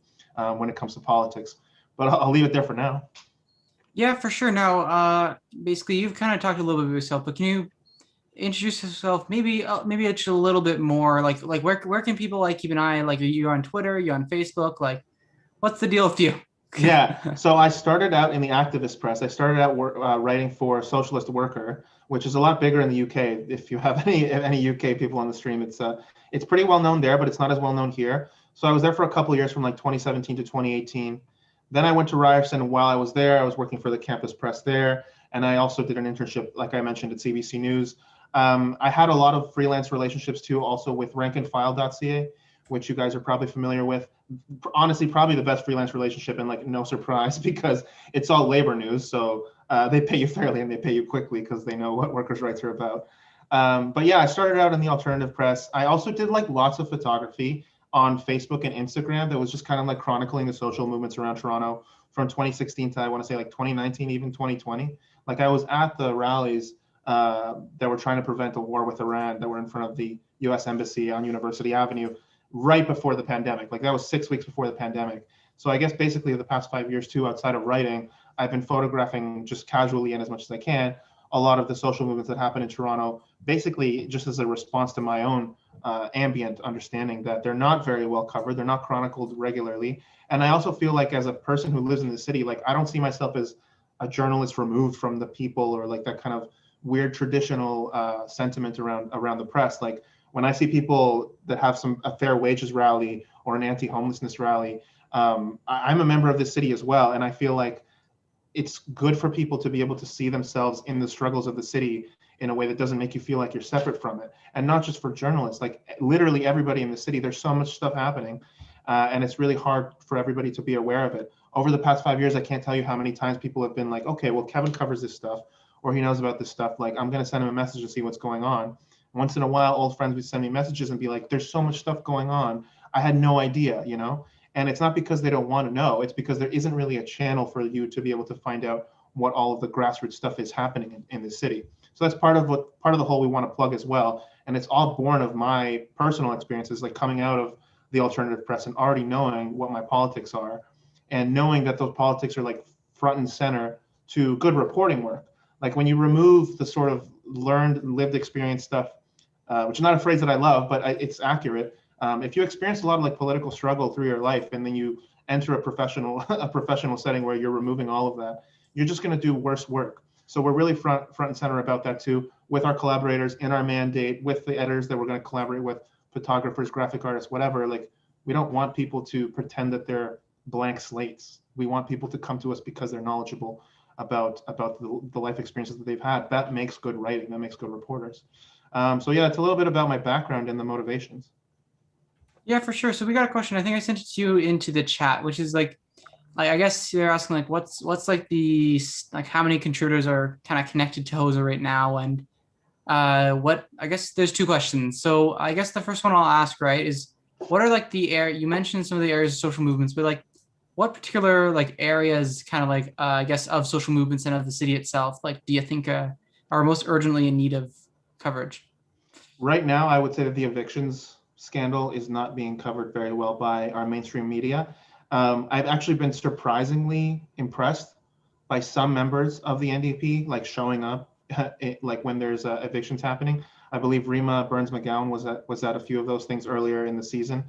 S3: when it comes to politics. But I'll leave it there for now.
S1: Yeah, for sure. Now, basically, you've kind of talked a little bit about yourself, but can you introduce yourself maybe just a little bit more? Like where can people like keep an eye? Like, are you on Twitter? You on Facebook? Like, what's the deal with you?
S3: Yeah, so I started out in the activist press. I started out writing for Socialist Worker, which is a lot bigger in the UK. If you have any UK people on the stream, it's pretty well known there, but it's not as well known here. So I was there for a couple of years, from like 2017 to 2018. Then I went to Ryerson, and while I was there, I was working for the campus press there, and I also did an internship, like I mentioned, at CBC News. I had a lot of freelance relationships too, also with rankandfile.ca, which you guys are probably familiar with. Honestly, probably the best freelance relationship, and like no surprise, because it's all labor news. So they pay you fairly and they pay you quickly because they know what workers' rights are about. But yeah, I started out in the alternative press. I also did like lots of photography on Facebook and Instagram that was just kind of like chronicling the social movements around Toronto from 2016 to, I want to say, like 2019, even 2020. Like I was at the rallies that were trying to prevent a war with Iran that were in front of the US Embassy on University Avenue right before the pandemic. Like that was 6 weeks before the pandemic. So I guess basically the past 5 years too, outside of writing, I've been photographing just casually and as much as I can a lot of the social movements that happen in Toronto, basically just as a response to my own ambient understanding that they're not very well covered, they're not chronicled regularly. And I also feel like as a person who lives in the city, like I don't see myself as a journalist removed from the people, or like that kind of weird traditional sentiment around the press. Like when I see people that have a fair wages rally or an anti-homelessness rally, I'm a member of the city as well. And I feel like it's good for people to be able to see themselves in the struggles of the city in a way that doesn't make you feel like you're separate from it. And not just for journalists, like literally everybody in the city, there's so much stuff happening. And it's really hard for everybody to be aware of it. Over the past 5 years, I can't tell you how many times people have been like, okay, well, Kevin covers this stuff, or he knows about this stuff. Like, I'm going to send him a message to see what's going on. Once in a while, old friends would send me messages and be like, there's so much stuff going on. I had no idea, you know? And it's not because they don't want to know. It's because there isn't really a channel for you to be able to find out what all of the grassroots stuff is happening in the city. So that's part of the whole we want to plug as well. And it's all born of my personal experiences, like coming out of the alternative press and already knowing what my politics are, and knowing that those politics are like front and center to good reporting work. Like when you remove the sort of learned, lived experience stuff, which is not a phrase that I love, but it's accurate. If you experience a lot of like political struggle through your life, and then you enter a professional setting where you're removing all of that, you're just going to do worse work. So we're really front and center about that too, with our collaborators in our mandate, with the editors that we're going to collaborate with, photographers, graphic artists, whatever. Like we don't want people to pretend that they're blank slates. We want people to come to us because they're knowledgeable about the life experiences that they've had. That makes good writing. That makes good reporters. So yeah, it's a little bit about my background and the motivations.
S1: Yeah, for sure. So we got a question. I think I sent it to you into the chat, which is like I guess they're asking like what's like how many contributors are kind of connected to Hoser right now, and what I guess there's two questions. So I guess the first one I'll ask, right, is what are like you mentioned some of the areas of social movements, but like what particular like areas kind of like I guess of social movements and of the city itself, like do you think are most urgently in need of coverage?
S3: Right now, I would say that the evictions scandal is not being covered very well by our mainstream media. I've actually been surprisingly impressed by some members of the NDP, like showing up like when there's evictions happening. I believe Rima Burns McGowan was at a few of those things earlier in the season,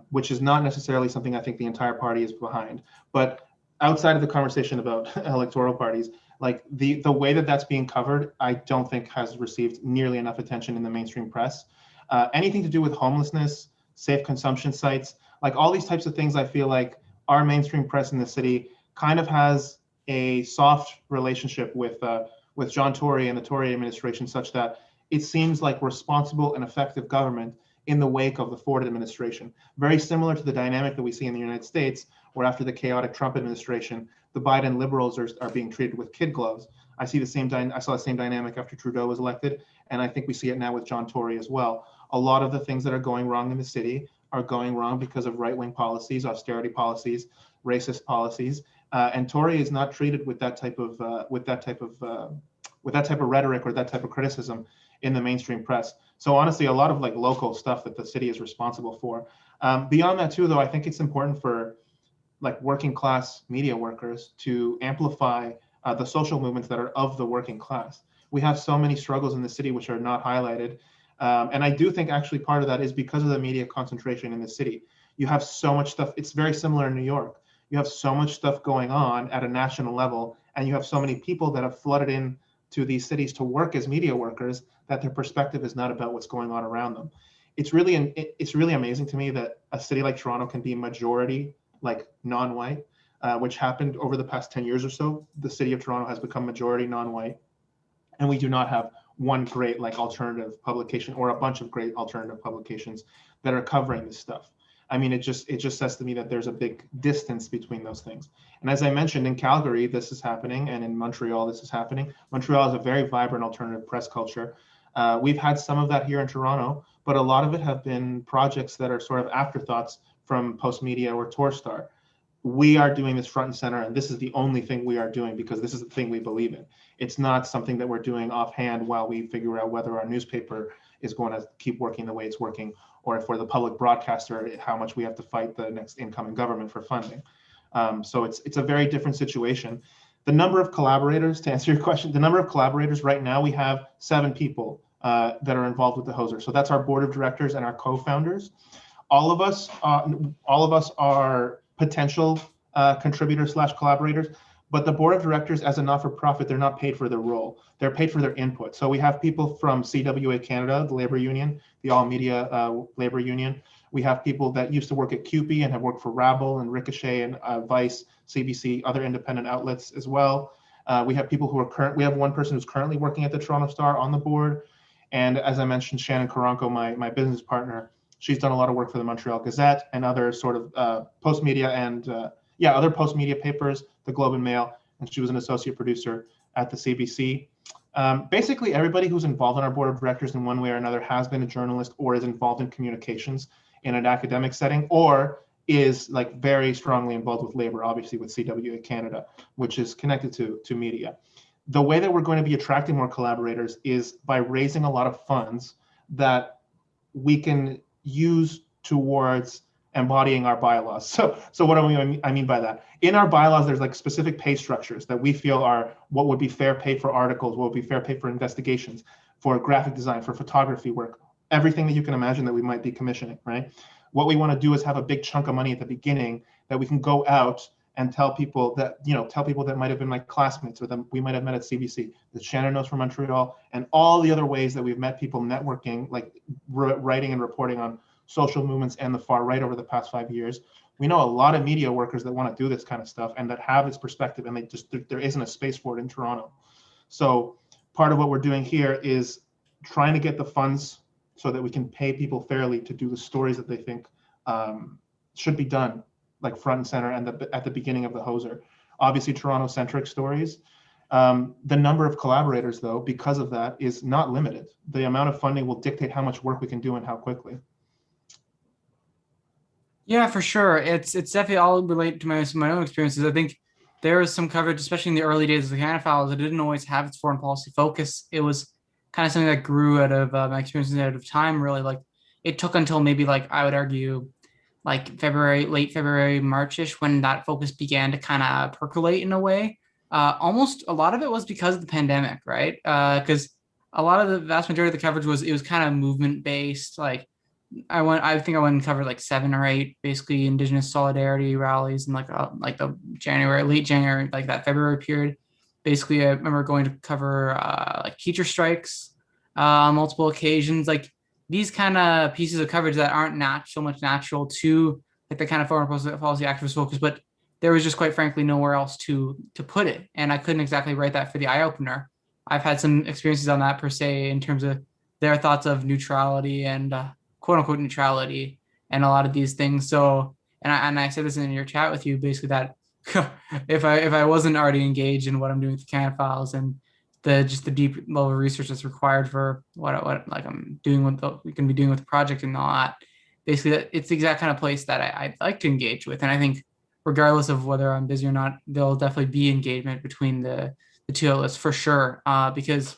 S3: which is not necessarily something I think the entire party is behind. But outside of the conversation about electoral parties, like the way that that's being covered, I don't think has received nearly enough attention in the mainstream press. Anything to do with homelessness, safe consumption sites, like all these types of things, I feel like our mainstream press in the city kind of has a soft relationship with John Tory and the Tory administration, such that it seems like responsible and effective government in the wake of the Ford administration. Very similar to the dynamic that we see in the United States, where after the chaotic Trump administration, the Biden liberals are being treated with kid gloves. I saw the same dynamic after Trudeau was elected, and I think we see it now with John Tory as well. A lot of the things that are going wrong in the city are going wrong because of right-wing policies, austerity policies, racist policies, and Tory is not treated with that type of rhetoric or that type of criticism in the mainstream press. So honestly, a lot of like local stuff that the city is responsible for. Beyond that too, though, I think it's important for like working class media workers to amplify the social movements that are of the working class. We have so many struggles in the city which are not highlighted. And I do think actually part of that is because of the media concentration in the city. You have so much stuff. It's very similar in New York. You have so much stuff going on at a national level, and you have so many people that have flooded in to these cities to work as media workers that their perspective is not about what's going on around them. It's really amazing to me that a city like Toronto can be majority like non-white, which happened over the past 10 years or so. The city of Toronto has become majority non-white, and we do not have one great like alternative publication or a bunch of great alternative publications that are covering this stuff. I mean, it just says to me that there's a big distance between those things. And as I mentioned, in Calgary, this is happening, and in Montreal, this is happening. Montreal has a very vibrant alternative press culture. We've had some of that here in Toronto, but a lot of it have been projects that are sort of afterthoughts from Postmedia or Torstar. We are doing this front and center, and this is the only thing we are doing because this is the thing we believe in. It's not something that we're doing offhand while we figure out whether our newspaper is going to keep working the way it's working, or if we're the public broadcaster, how much we have to fight the next incoming government for funding. So it's a very different situation. The number of collaborators, to answer your question, the number of collaborators right now, we have 7 people that are involved with the Hoser. So that's our board of directors and our co-founders. All of us are potential contributors / collaborators, but the board of directors as a not-for-profit, they're not paid for their role. They're paid for their input. So we have people from CWA Canada, the labor union, the all media labor union. We have people that used to work at CUPE and have worked for Rabble and Ricochet and Vice, CBC, other independent outlets as well. We have people who are we have one person who's currently working at the Toronto Star on the board. And as I mentioned, Shannon Karanko, my business partner, she's done a lot of work for the Montreal Gazette and other sort of post-media and other post-media papers, the Globe and Mail, and she was an associate producer at the CBC. Basically, everybody who's involved in our board of directors in one way or another has been a journalist or is involved in communications in an academic setting, or is like very strongly involved with labor, obviously with CWA Canada, which is connected to media. The way that we're going to be attracting more collaborators is by raising a lot of funds that we can use towards embodying our bylaws. So what do I mean by that? In our bylaws, there's like specific pay structures that we feel are what would be fair pay for articles, what would be fair pay for investigations, for graphic design, for photography work, everything that you can imagine that we might be commissioning, right? What we want to do is have a big chunk of money at the beginning that we can go out and tell people that might have been my classmates or that we might have met at CBC, that Shannon knows from Montreal, and all the other ways that we've met people networking, like writing and reporting on social movements and the far right over the past 5 years. We know a lot of media workers that want to do this kind of stuff and that have this perspective, and there isn't a space for it in Toronto. So part of what we're doing here is trying to get the funds so that we can pay people fairly to do the stories that they think should be done, like front and center and at the beginning of the Hoser. Obviously, Toronto-centric stories. The number of collaborators, though, because of that, is not limited. The amount of funding will dictate how much work we can do and how quickly.
S1: Yeah, for sure. It's definitely all related to my own experiences. I think there was some coverage, especially in the early days of the Canada Files, that didn't always have its foreign policy focus. It was kind of something that grew out of my experiences out of time, really. Like, it took until maybe, like, I would argue, like late February, March-ish, when that focus began to kind of percolate in a way. Almost a lot of it was because of the pandemic, right? Because a lot of the vast majority of the coverage was kind of movement based, like I think I went and covered like 7 or 8 basically Indigenous solidarity rallies in like the late January, like that February period. Basically, I remember going to cover like teacher strikes on multiple occasions, like these kind of pieces of coverage that aren't so much natural to like the kind of foreign policy activist focus, but there was just quite frankly nowhere else to put it, and I couldn't exactly write that for the eye opener. I've had some experiences on that per se in terms of their thoughts of neutrality and quote unquote neutrality and a lot of these things. So, and I said this in your chat with you, basically that if I wasn't already engaged in what I'm doing with the Canada files and the deep level of research that's required for what like I'm doing with we can be doing with the project and all that, basically it's the exact kind of place that I'd like to engage with. And I think regardless of whether I'm busy or not, there'll definitely be engagement between the two outlets for sure, because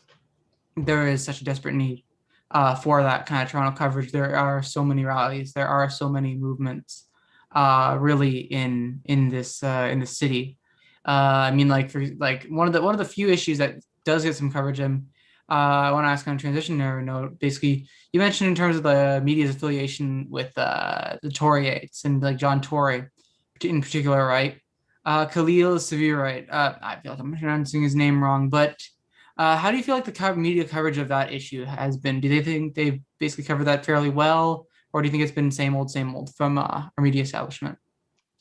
S1: there is such a desperate need for that kind of Toronto coverage. There are so many rallies, there are so many movements, really in this city. I mean, like for like one of the few issues that does get some coverage. And I want to ask on a transitionary note. Basically, you mentioned in terms of the media's affiliation with the Tories and like John Tory in particular, right? Khalil Severe, right? I feel like I'm pronouncing his name wrong, but how do you feel like the media coverage of that issue has been? Do they think they've basically covered that fairly well, or do you think it's been same old from our media establishment?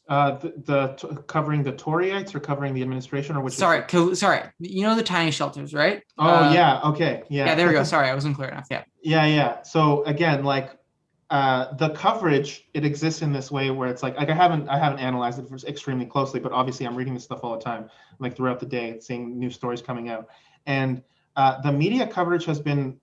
S3: Covering the Toryites or covering the administration, or which?
S1: Sorry, sorry. You know the tiny shelters, right?
S3: Oh yeah, okay,
S1: Yeah,
S3: yeah.
S1: there we go. Sorry, I wasn't clear enough. Yeah.
S3: Yeah. So again, like the coverage, it exists in this way where it's like I haven't analyzed it extremely closely, but obviously I'm reading this stuff all the time, like throughout the day, seeing new stories coming out, and the media coverage has been,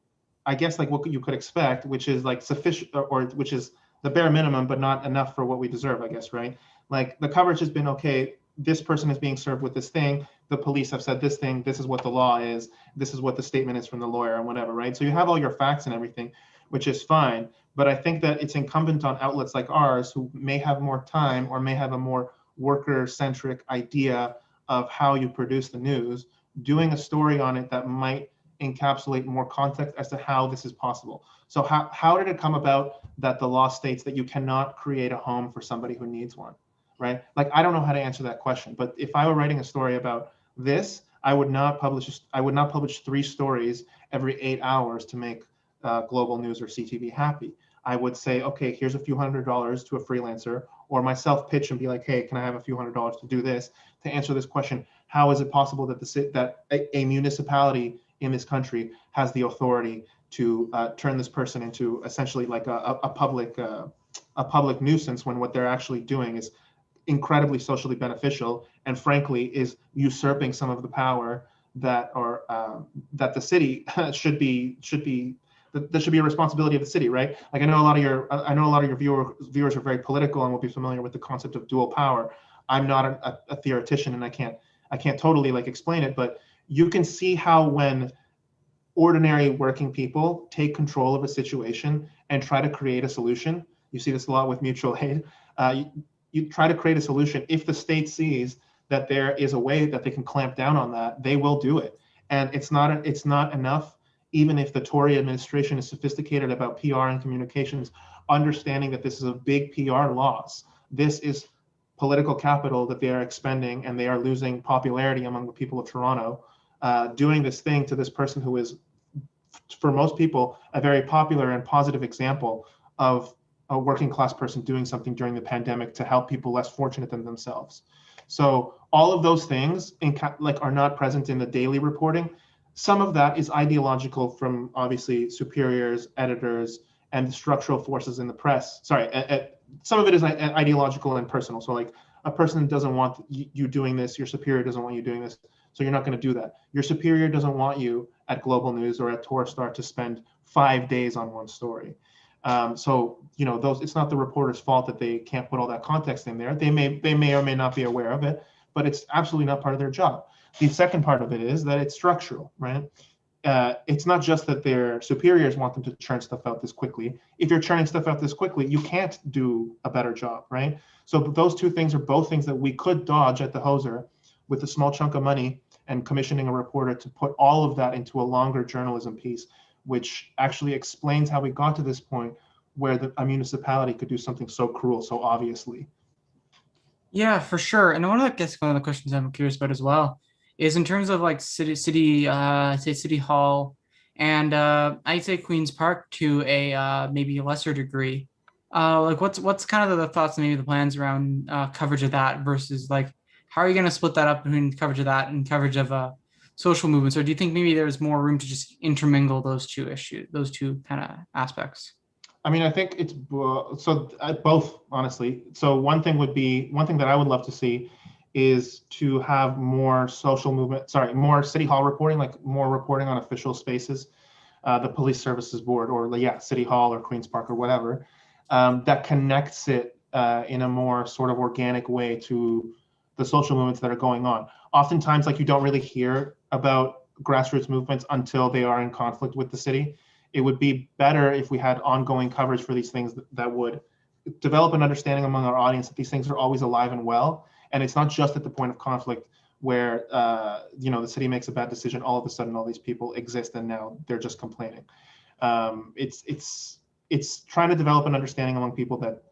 S3: I guess, like what you could expect, which is like sufficient, or which is the bare minimum, but not enough for what we deserve, I guess, right? Like the coverage has been, okay, this person is being served with this thing, the police have said this thing, this is what the law is, this is what the statement is from the lawyer and whatever, right? So you have all your facts and everything, which is fine. But I think that it's incumbent on outlets like ours who may have more time or may have a more worker-centric idea of how you produce the news, doing a story on it that might encapsulate more context as to how this is possible. So how did it come about that the law states that you cannot create a home for somebody who needs one, right? Like, I don't know how to answer that question, but if I were writing a story about this, I would not publish 3 stories every 8 hours to make Global News or CTV happy. I would say, okay, here's a few $100s to a freelancer, or myself pitch and be like, hey, can I have a few $100s to do this, to answer this question? How is it possible that a municipality in this country has the authority to turn this person into essentially like a public nuisance, when what they're actually doing is incredibly socially beneficial and frankly is usurping some of the power that that the city should be that should be a responsibility of the city, right? Like I know a lot of your viewers are very political and will be familiar with the concept of dual power. I'm not a theoretician and I can't totally like explain it, but you can see how when ordinary working people take control of a situation and try to create a solution, you see this a lot with mutual aid, you try to create a solution. If the state sees that there is a way that they can clamp down on that, they will do it. And it's not enough, even if the Tory administration is sophisticated about PR and communications, understanding that this is a big PR loss. This is political capital that they are expending, and they are losing popularity among the people of Toronto, doing this thing to this person who is, for most people, a very popular and positive example of a working class person doing something during the pandemic to help people less fortunate than themselves. So all of those things are not present in the daily reporting. Some of that is ideological from obviously superiors, editors, and the structural forces in the press. Sorry, some of it is ideological and personal. So like a person doesn't want you doing this, your superior doesn't want you doing this, so you're not going to do that. Your superior doesn't want you at Global News or at Torstar to spend 5 days on one story. So it's not the reporter's fault that they can't put all that context in there. They may or may not be aware of it, but it's absolutely not part of their job. The second part of it is that it's structural, right? It's not just that their superiors want them to churn stuff out this quickly. If you're churning stuff out this quickly, you can't do a better job, right? So those two things are both things that we could dodge at the Hoser with a small chunk of money and commissioning a reporter to put all of that into a longer journalism piece, which actually explains how we got to this point where a municipality could do something so cruel so obviously.
S1: Yeah, for sure. And one of the questions I'm curious about as well is in terms of like say City Hall and I'd say Queens Park to a maybe a lesser degree. Like what's kind of the thoughts and maybe the plans around coverage of that versus like how are you going to split that up between coverage of that and coverage of social movements? Or do you think maybe there's more room to just intermingle those two kind of aspects?
S3: I mean, I think it's both, honestly. So one thing that I would love to see is to have more more City Hall reporting, like more reporting on official spaces, the Police Services Board, or City Hall or Queens Park or whatever, that connects it in a more sort of organic way to the social movements that are going on. Oftentimes, like you don't really hear about grassroots movements until they are in conflict with the city. It would be better if we had ongoing coverage for these things that would develop an understanding among our audience that these things are always alive and well. And it's not just at the point of conflict where the city makes a bad decision, all of a sudden all these people exist and now they're just complaining. It's trying to develop an understanding among people that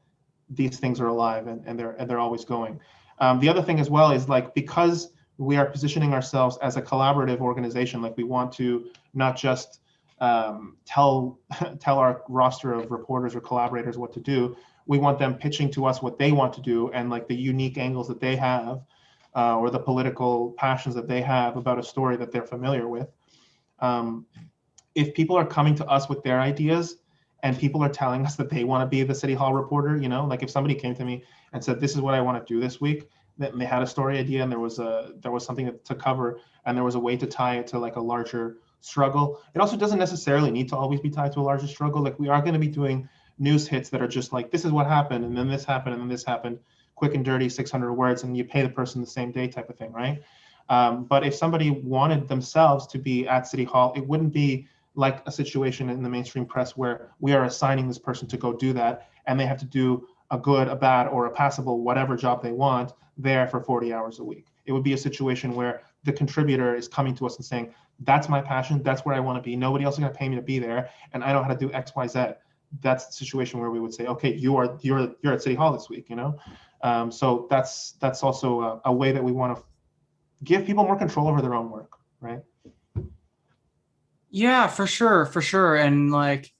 S3: these things are alive and they're always going. The other thing as well is like, because we are positioning ourselves as a collaborative organization, like we want to not just tell our roster of reporters or collaborators what to do. We want them pitching to us what they want to do and like the unique angles that they have or the political passions that they have about a story that they're familiar with. If people are coming to us with their ideas and people are telling us that they want to be the City Hall reporter, like if somebody came to me and said, this is what I want to do this week, that they had a story idea and there was something to cover and there was a way to tie it to like a larger struggle. It also doesn't necessarily need to always be tied to a larger struggle. Like we are going to be doing news hits that are just like, this is what happened, and then this happened, and then this happened, quick and dirty, 600 words, and you pay the person the same day type of thing, right? But if somebody wanted themselves to be at City Hall, it wouldn't be like a situation in the mainstream press where we are assigning this person to go do that, and they have to do a good, a bad, or a passable, whatever job they want there for 40 hours a week. It would be a situation where the contributor is coming to us and saying, that's my passion, that's where I want to be. Nobody else is going to pay me to be there, and I know how to do X, Y, Z. That's the situation where we would say, okay, you're at City Hall this week, So that's also a way that we want to give people more control over their own work, right?
S1: Yeah, for sure. And like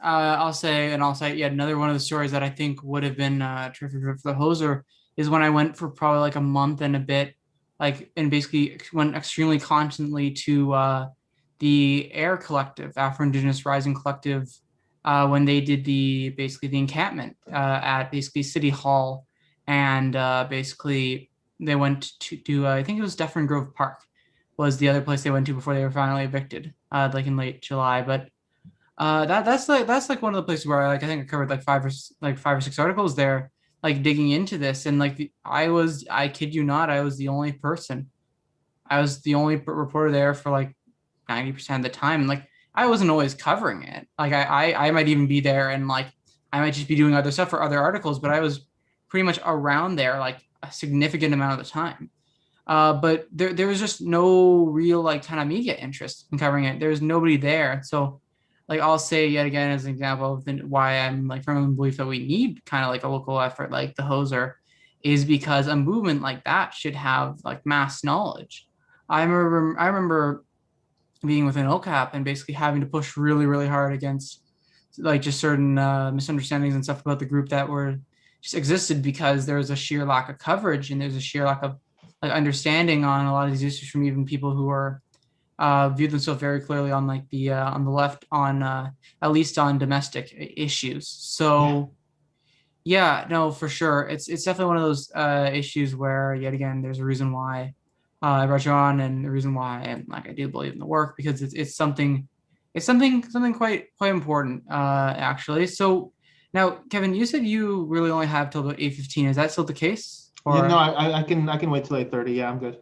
S1: I'll say, yet another one of the stories that I think would have been terrific for the Hoser is when I went for probably like a month and a bit, like, and basically went extremely constantly to the AIR Collective, Afro Indigenous Rising Collective, when they did the encampment at basically City Hall, and basically they went to I think it was Dufferin Grove Park was the other place they went to before they were finally evicted, like in late July. But that's like one of the places where I think I covered like five or six articles there, like digging into this, and like I kid you not, I was the only person, I was the only reporter there for like 90% of the time. Like I wasn't always covering it. Like I might even be there and like I might just be doing other stuff for other articles, but I was pretty much around there like a significant amount of the time. But there was just no real like kind of media interest in covering it. There's nobody there. So like I'll say yet again as an example of why I'm like firmly in belief that we need kind of like a local effort like the Hoser is because a movement like that should have like mass knowledge. I remember being within OCAP and basically having to push really, really hard against like just certain misunderstandings and stuff about the group that were just existed because there was a sheer lack of coverage and there's a sheer lack of like understanding on a lot of these issues from even people who are viewed themselves very clearly on like the left on at least on domestic issues. So yeah, no, for sure. It's definitely one of those issues where yet again there's a reason why I brought you on, and the reason why and like I do believe in the work because it's something quite important actually. So now, Kevin, you said you really only have till about 8:15. Is that still the case? Or
S3: Yeah, no, I can wait till 8:30. Yeah, I'm good.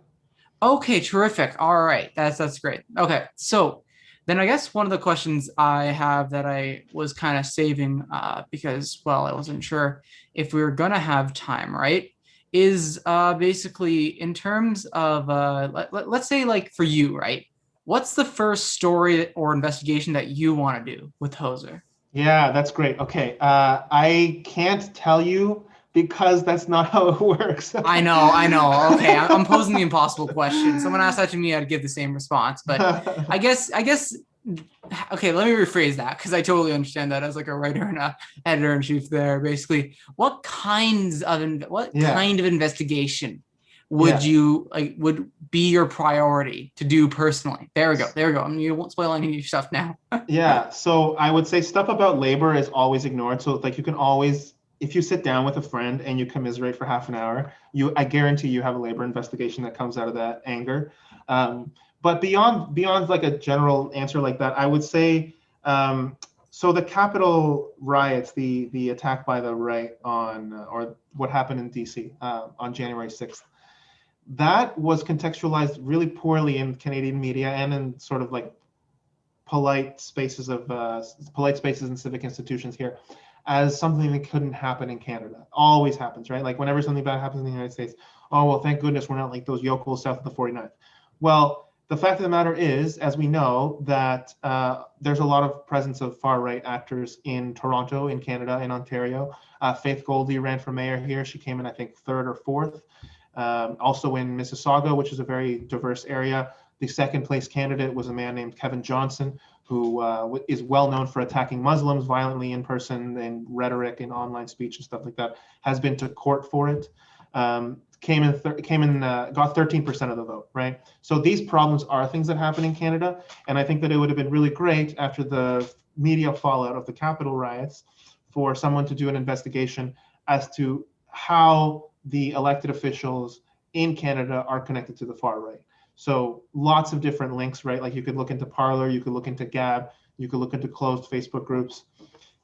S1: okay, terrific. All right, that's great. Okay, so then I guess one of the questions I have that I was kind of saving because well I wasn't sure if we were gonna have time, right? Is basically in terms of let's say like for you, right? What's the first story or investigation that you want to do with Hoser?
S3: Yeah, that's great. Okay. I can't tell you because that's not how it works.
S1: I know, I know. Okay, I'm posing the impossible question. Someone asked that to me, I'd give the same response. But I guess. Okay, let me rephrase that because I totally understand that as like a writer and a editor in chief. There, basically, what
S3: Yeah,
S1: kind of investigation would
S3: yeah.
S1: you like would be your priority to do personally? There we go. There we go. I mean, you won't spoil any of your stuff now.
S3: Yeah, so I would say stuff about labor is always ignored. So like you can always, if you sit down with a friend and you commiserate for half an hour, I guarantee you have a labor investigation that comes out of that anger. But beyond like a general answer like that, I would say, so the Capitol riots, the attack by the right on or what happened in DC on January 6th, that was contextualized really poorly in Canadian media and in sort of like polite spaces and civic institutions here as something that couldn't happen in Canada. Always happens, right? Like whenever something bad happens in the United States, oh well, thank goodness we're not like those yokels south of the 49th. Well, the fact of the matter is, as we know, that there's a lot of presence of far right actors in Toronto, in Canada, in Ontario. Faith Goldie ran for mayor here. She came in, I think, third or fourth. Also in Mississauga, which is a very diverse area. The second place candidate was a man named Kevin Johnson, who is well known for attacking Muslims violently in person and rhetoric and online speech and stuff like that. Has been to court for it. Got 13% of the vote, right? So these problems are things that happen in Canada, and I think that it would have been really great after the media fallout of the Capitol riots for someone to do an investigation as to how the elected officials in Canada are connected to the far right. So lots of different links, right? Like you could look into Parler, you could look into Gab, you could look into closed Facebook groups.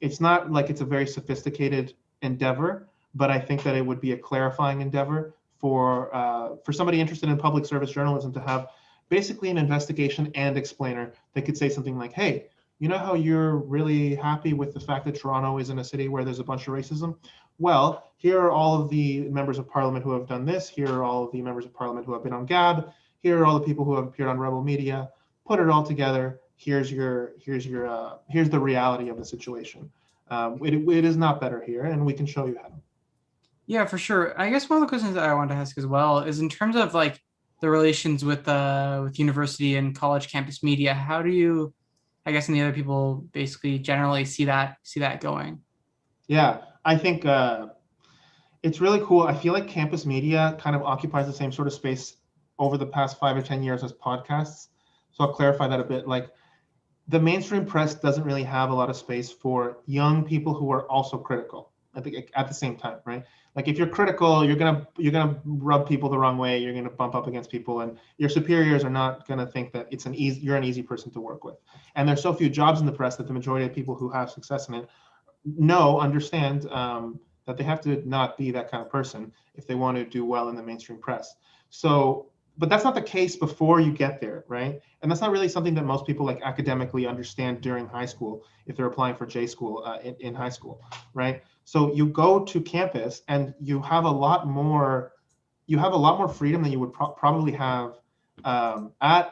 S3: It's not like it's a very sophisticated endeavor, but I think that it would be a clarifying endeavor for somebody interested in public service journalism to have basically an investigation and explainer that could say something like, hey, you know how you're really happy with the fact that Toronto is in a city where there's a bunch of racism? Well, here are all of the members of parliament who have done this. Here are all of the members of parliament who have been on Gab. Here are all the people who have appeared on Rebel Media. Put it all together. Here's the reality of the situation. It is not better here, and we can show you how.
S1: Yeah, for sure. I guess one of the questions that I wanted to ask as well is in terms of like the relations with university and college campus media. How do you, I guess, and the other people basically generally see that going?
S3: Yeah, I think it's really cool. I feel like campus media kind of occupies the same sort of space over the past 5 or 10 years as podcasts. So I'll clarify that a bit. Like the mainstream press doesn't really have a lot of space for young people who are also critical. I think at the same time, right? Like if you're critical, you're gonna rub people the wrong way. You're gonna bump up against people, and your superiors are not gonna think that you're an easy person to work with. And there's so few jobs in the press that the majority of people who have success in it understand that they have to not be that kind of person if they want to do well in the mainstream press. So, but that's not the case before you get there, right? And that's not really something that most people like academically understand during high school if they're applying for J school in high school, right? So you go to campus and you have a lot more freedom than you would probably have at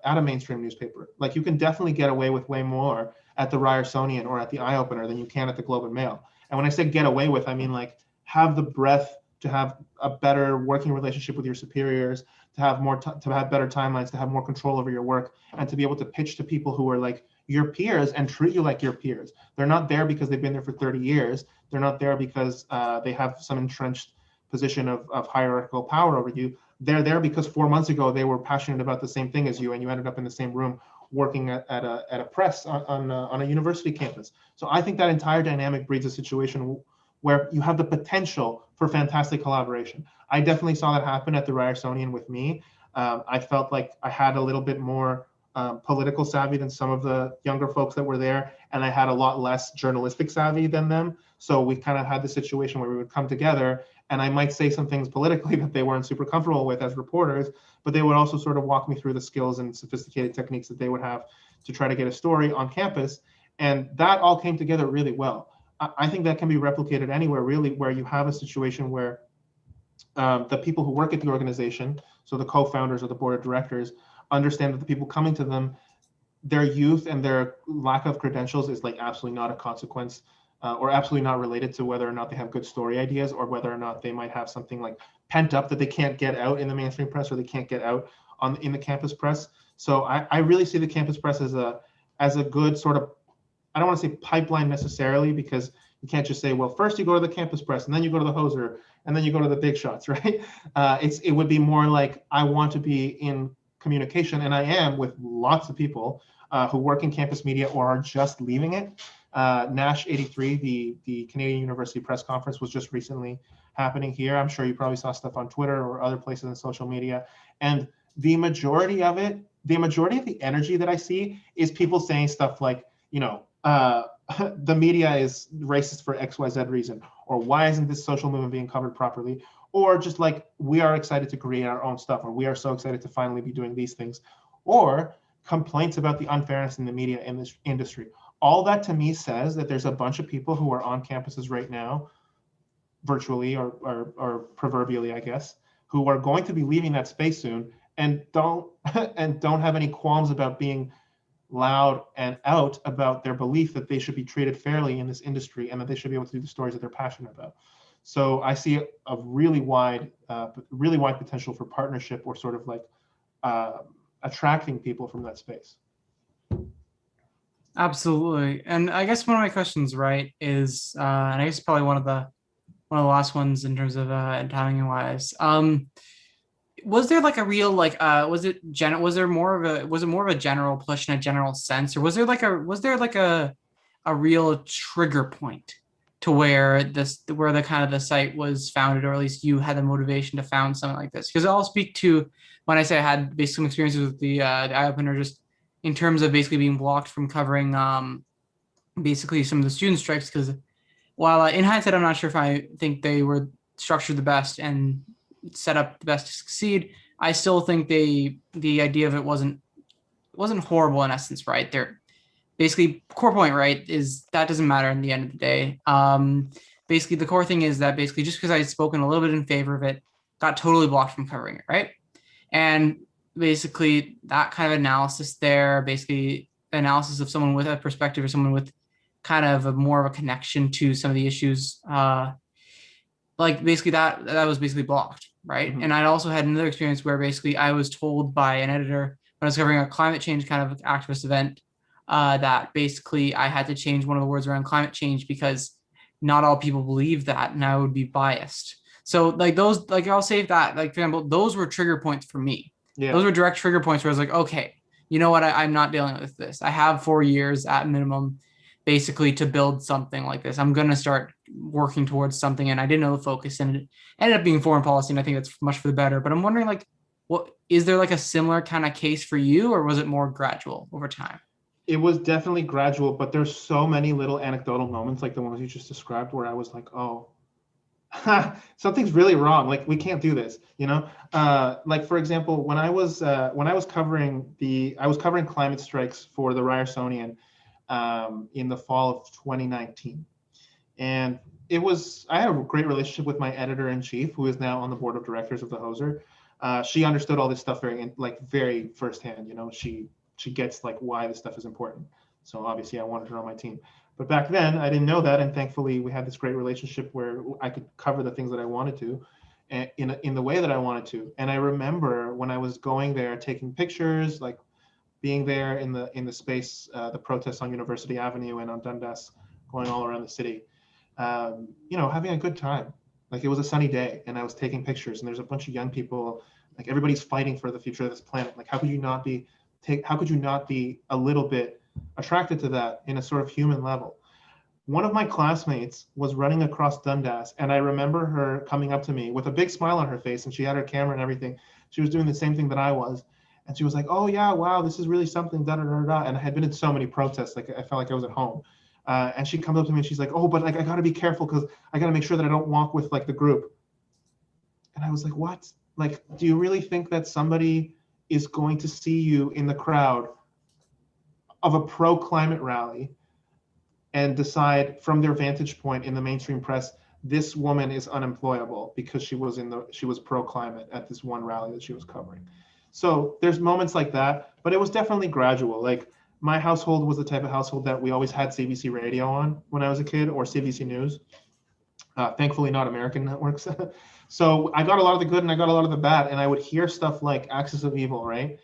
S3: a mainstream newspaper. Like you can definitely get away with way more at the Ryerson or at the Eye Opener than you can at the Globe and Mail. And when I say get away with, I mean like have the breadth to have a better working relationship with your superiors, to have to have better timelines, to have more control over your work, and to be able to pitch to people who are like your peers and treat you like your peers. They're not there because they've been there for 30 years. They're not there because they have some entrenched position of hierarchical power over you. They're there because 4 months ago they were passionate about the same thing as you, and you ended up in the same room working at a press on a university campus. So I think that entire dynamic breeds a situation where you have the potential for fantastic collaboration. I definitely saw that happen at the Ryersonian with me. I felt like I had a little bit more political savvy than some of the younger folks that were there, and I had a lot less journalistic savvy than them. So we kind of had the situation where we would come together, and I might say some things politically that they weren't super comfortable with as reporters, but they would also sort of walk me through the skills and sophisticated techniques that they would have to try to get a story on campus. And that all came together really well. I think that can be replicated anywhere, really, where you have a situation where the people who work at the organization, so the co-founders or the board of directors, understand that the people coming to them, their youth and their lack of credentials is like absolutely not a consequence or absolutely not related to whether or not they have good story ideas or whether or not they might have something like pent up that they can't get out in the mainstream press or they can't get out in the campus press. So I really see the campus press as a good sort of, I don't want to say pipeline necessarily, because you can't just say, well, first you go to the campus press and then you go to the hoser and then you go to the big shots, right? It would be more like, I want to be in communication, and I am, with lots of people who work in campus media or are just leaving it. NASH 83, the Canadian University Press Conference, was just recently happening here. I'm sure you probably saw stuff on Twitter or other places in social media. And the majority of the energy that I see is people saying stuff like, the media is racist for XYZ reason, or why isn't this social movement being covered properly? Or just like, we are excited to create our own stuff, or we are so excited to finally be doing these things, or complaints about the unfairness in the media in this industry. All that to me says that there's a bunch of people who are on campuses right now, virtually or proverbially, I guess, who are going to be leaving that space soon and don't have any qualms about being loud and out about their belief that they should be treated fairly in this industry and that they should be able to do the stories that they're passionate about. So I see a really wide potential for partnership, or sort of like attracting people from that space.
S1: Absolutely. And I guess one of my questions, right, is, and I guess probably one of the last ones in terms of timing wise. Was there like a real was it more of a general push in a general sense, or was there like a real trigger point to where the kind of the site was founded, or at least you had the motivation to found something like this? Because I'll speak to, when I say I had basically some experiences with the eye opener, just in terms of basically being blocked from covering basically some of the student strikes, because while in hindsight I'm not sure if I think they were structured the best and set up the best to succeed, I still think the idea of it wasn't horrible in essence, right? They're basically, core point, right, is that doesn't matter in the end of the day. Basically the core thing is that basically just because I had spoken a little bit in favor of it, got totally blocked from covering it, right? And basically that kind of analysis there, basically analysis of someone with a perspective or someone with kind of more of a connection to some of the issues, like basically that was basically blocked, right?
S3: Mm-hmm.
S1: And I also had another experience where basically I was told by an editor when I was covering a climate change kind of activist event that basically I had to change one of the words around climate change because not all people believe that, and I would be biased. So like those, like I'll save that, like for example, those were trigger points for me.
S3: Yeah.
S1: Those were direct trigger points where I was like, okay, you know what, I'm not dealing with this. I have 4 years at minimum basically to build something like this. I'm going to start working towards something, and I didn't know the focus, and it ended up being foreign policy, and I think that's much for the better. But I'm wondering, like, what is there like a similar kind of case for you, or was it more gradual over time?
S3: It was definitely gradual, but there's so many little anecdotal moments like the ones you just described where I was like, oh, something's really wrong. Like, we can't do this, like, for example, when I was covering climate strikes for the Ryersonian in the fall of 2019. And I had a great relationship with my editor-in-chief, who is now on the board of directors of the Hoser. She understood all this stuff very firsthand. She gets like why this stuff is important. So obviously I wanted her on my team. But back then I didn't know that, and thankfully we had this great relationship where I could cover the things that I wanted to, in the way that I wanted to. And I remember when I was going there, taking pictures, like being there in the space, the protests on University Avenue and on Dundas, going all around the city, having a good time. Like, it was a sunny day and I was taking pictures, and there's a bunch of young people, like everybody's fighting for the future of this planet. Like, how could you not be a little bit attracted to that in a sort of human level? One of my classmates was running across Dundas, and I remember her coming up to me with a big smile on her face, and she had her camera and everything. She was doing the same thing that I was. And she was like, oh yeah, wow, this is really something, da da da da. And I had been in so many protests, like I felt like I was at home. And she comes up to me and she's like, oh, but like I gotta be careful because I gotta make sure that I don't walk with like the group. And I was like, what? Like, do you really think that somebody is going to see you in the crowd of a pro-climate rally and decide from their vantage point in the mainstream press, this woman is unemployable because she was pro-climate at this one rally that she was covering? So there's moments like that, but it was definitely gradual. Like, my household was the type of household that we always had CBC radio on when I was a kid, or CBC News. Thankfully, not American networks. So I got a lot of the good and I got a lot of the bad, and I would hear stuff like "axis of evil," right?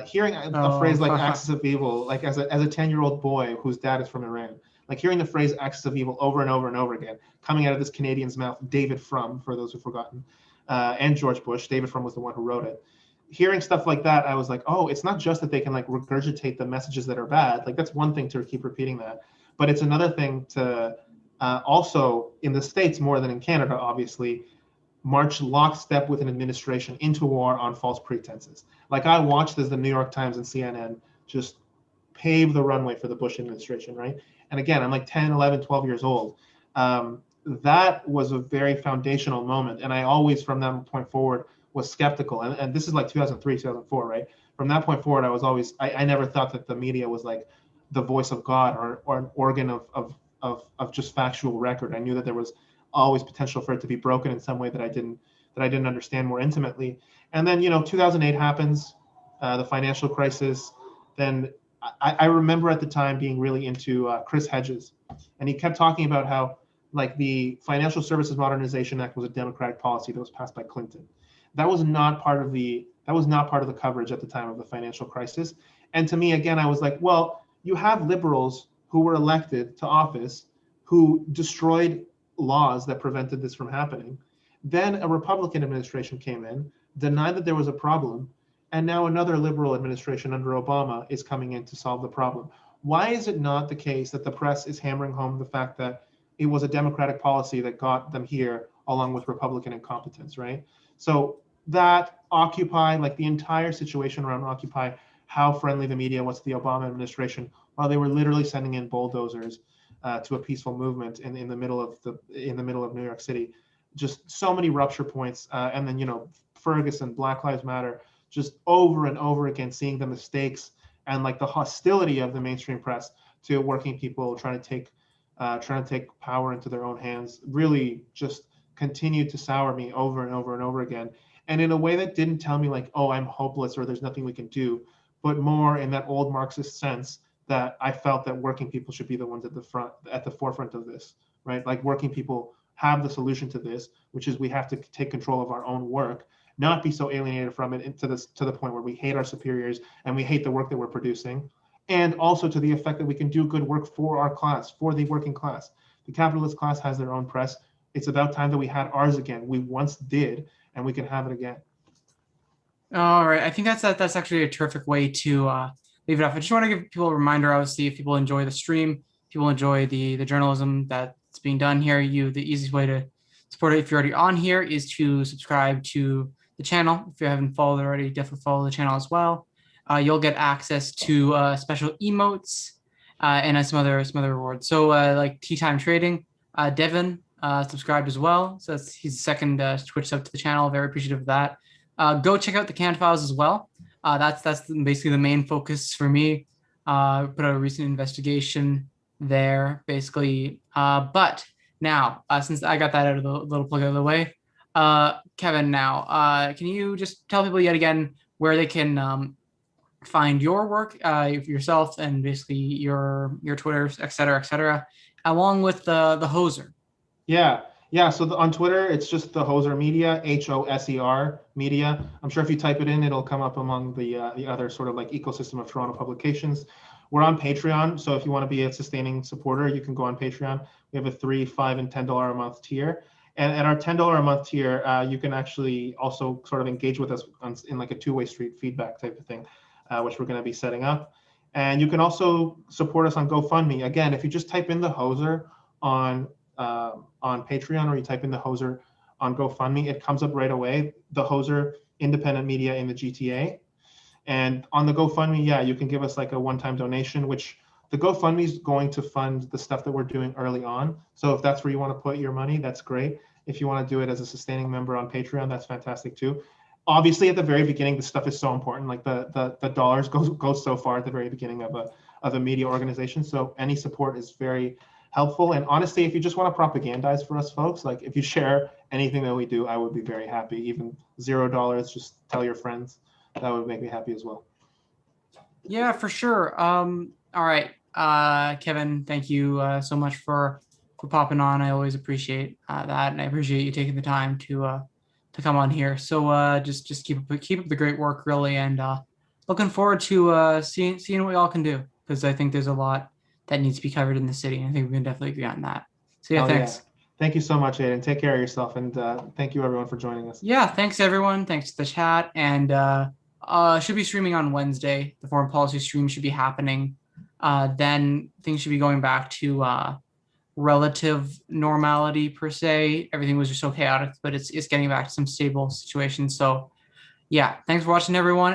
S3: Hearing a phrase like "axis of evil," like as a 10-year-old boy whose dad is from Iran, like hearing the phrase "axis of evil" over and over and over again, coming out of this Canadian's mouth, David Frum, for those who've forgotten, and George Bush. David Frum was the one who wrote it. Hearing stuff like that, I was like, oh, it's not just that they can like regurgitate the messages that are bad. Like that's one thing to keep repeating that, but it's another thing to also in the States more than in Canada, obviously, march lockstep with an administration into war on false pretenses. Like I watched as the New York Times and CNN just pave the runway for the Bush administration, right? And again, I'm like 10, 11, 12 years old. That was a very foundational moment. And I always, from that point forward, was skeptical. And this is like 2003, 2004, right? From that point forward, I was always, I never thought that the media was like the voice of God or an organ of just factual record. I knew that there was always potential for it to be broken in some way that I didn't understand more intimately. And then 2008 happens, the financial crisis. Then I remember at the time being really into Chris Hedges, and he kept talking about how like the Financial Services Modernization Act was a Democratic policy that was passed by Clinton. That was not part of the coverage at the time of the financial crisis. And to me, again, I was like, well, you have liberals who were elected to office who destroyed laws that prevented this from happening. Then a Republican administration came in, denied that there was a problem, and now another liberal administration under Obama is coming in to solve the problem. Why is it not the case that the press is hammering home the fact that it was a Democratic policy that got them here along with Republican incompetence, right? So that Occupy, like the entire situation around Occupy, how friendly the media was to the Obama administration, while they were literally sending in bulldozers to a peaceful movement in the middle of New York City. Just so many rupture points, and then Ferguson, Black Lives Matter, just over and over again, seeing the mistakes and like the hostility of the mainstream press to working people trying to take power into their own hands, really just continued to sour me over and over and over again. And in a way that didn't tell me like, oh, I'm hopeless or there's nothing we can do, but more in that old Marxist sense that I felt that working people should be the ones at the forefront of this, right? Like working people have the solution to this, which is we have to take control of our own work, not be so alienated from it to the point where we hate our superiors and we hate the work that we're producing, and also to the effect that we can do good work for our class, for the working class. The capitalist class has their own press. It's about time that we had ours again. We once did, and we can have it again.
S1: All right, I think that's actually a terrific way to leave it off. I just want to give people a reminder, obviously, if people enjoy the stream, people enjoy the journalism that's being done here, the easiest way to support it if you're already on here is to subscribe to the channel. If you haven't followed already, definitely follow the channel as well. You'll get access to special emotes and some other rewards. So like Tea Time Trading, Devin subscribed as well. So he's the second Twitch sub to the channel. Very appreciative of that. Go check out the Can files as well. That's basically the main focus for me. Put out a recent investigation there, basically. But now, since I got that out of the little plug out of the way, Kevin, now, can you just tell people yet again where they can find your work, yourself, and basically your Twitters, et cetera, along with the Hoser?
S3: Yeah. So on Twitter, it's just the Hoser Media, HOSER Media. I'm sure if you type it in, it'll come up among the other sort of like ecosystem of Toronto publications. We're on Patreon, so if you want to be a sustaining supporter, you can go on Patreon. We have a $3, $5, and $10 a month tier. And at our $10 a month tier, you can actually also sort of engage with us in like a two-way street feedback type of thing, which we're going to be setting up. And you can also support us on GoFundMe. Again, if you just type in the Hoser on Patreon, or you type in the Hoser on GoFundMe, it comes up right away. The Hoser Independent Media in the GTA. And on the GoFundMe, yeah, you can give us like a one-time donation, which the GoFundMe is going to fund the stuff that we're doing early on. So if that's where you want to put your money, that's great. If you want to do it as a sustaining member on Patreon, that's fantastic too. Obviously, at the very beginning, the stuff is so important. Like the dollars goes so far at the very beginning of a media organization. So any support is very helpful. And honestly, if you just want to propagandize for us folks, like if you share anything that we do, I would be very happy. Even $0, just tell your friends. That would make me happy as well.
S1: Yeah, for sure. All right. Kevin, thank you so much for popping on. I always appreciate that, and I appreciate you taking the time to come on here. So just keep up the great work, really, and looking forward to seeing what y'all can do, because I think there's a lot that needs to be covered in the city. And I think we can definitely agree on that. So yeah,
S3: Hell yeah.
S1: thanks.
S3: Thank you so much, Aiden. Take care of yourself, and thank you everyone for joining us.
S1: Yeah, thanks everyone. Thanks to the chat, and should be streaming on Wednesday. The foreign policy stream should be happening. Then things should be going back to relative normality per se. Everything was just so chaotic, but it's getting back to some stable situations. So yeah, thanks for watching, everyone.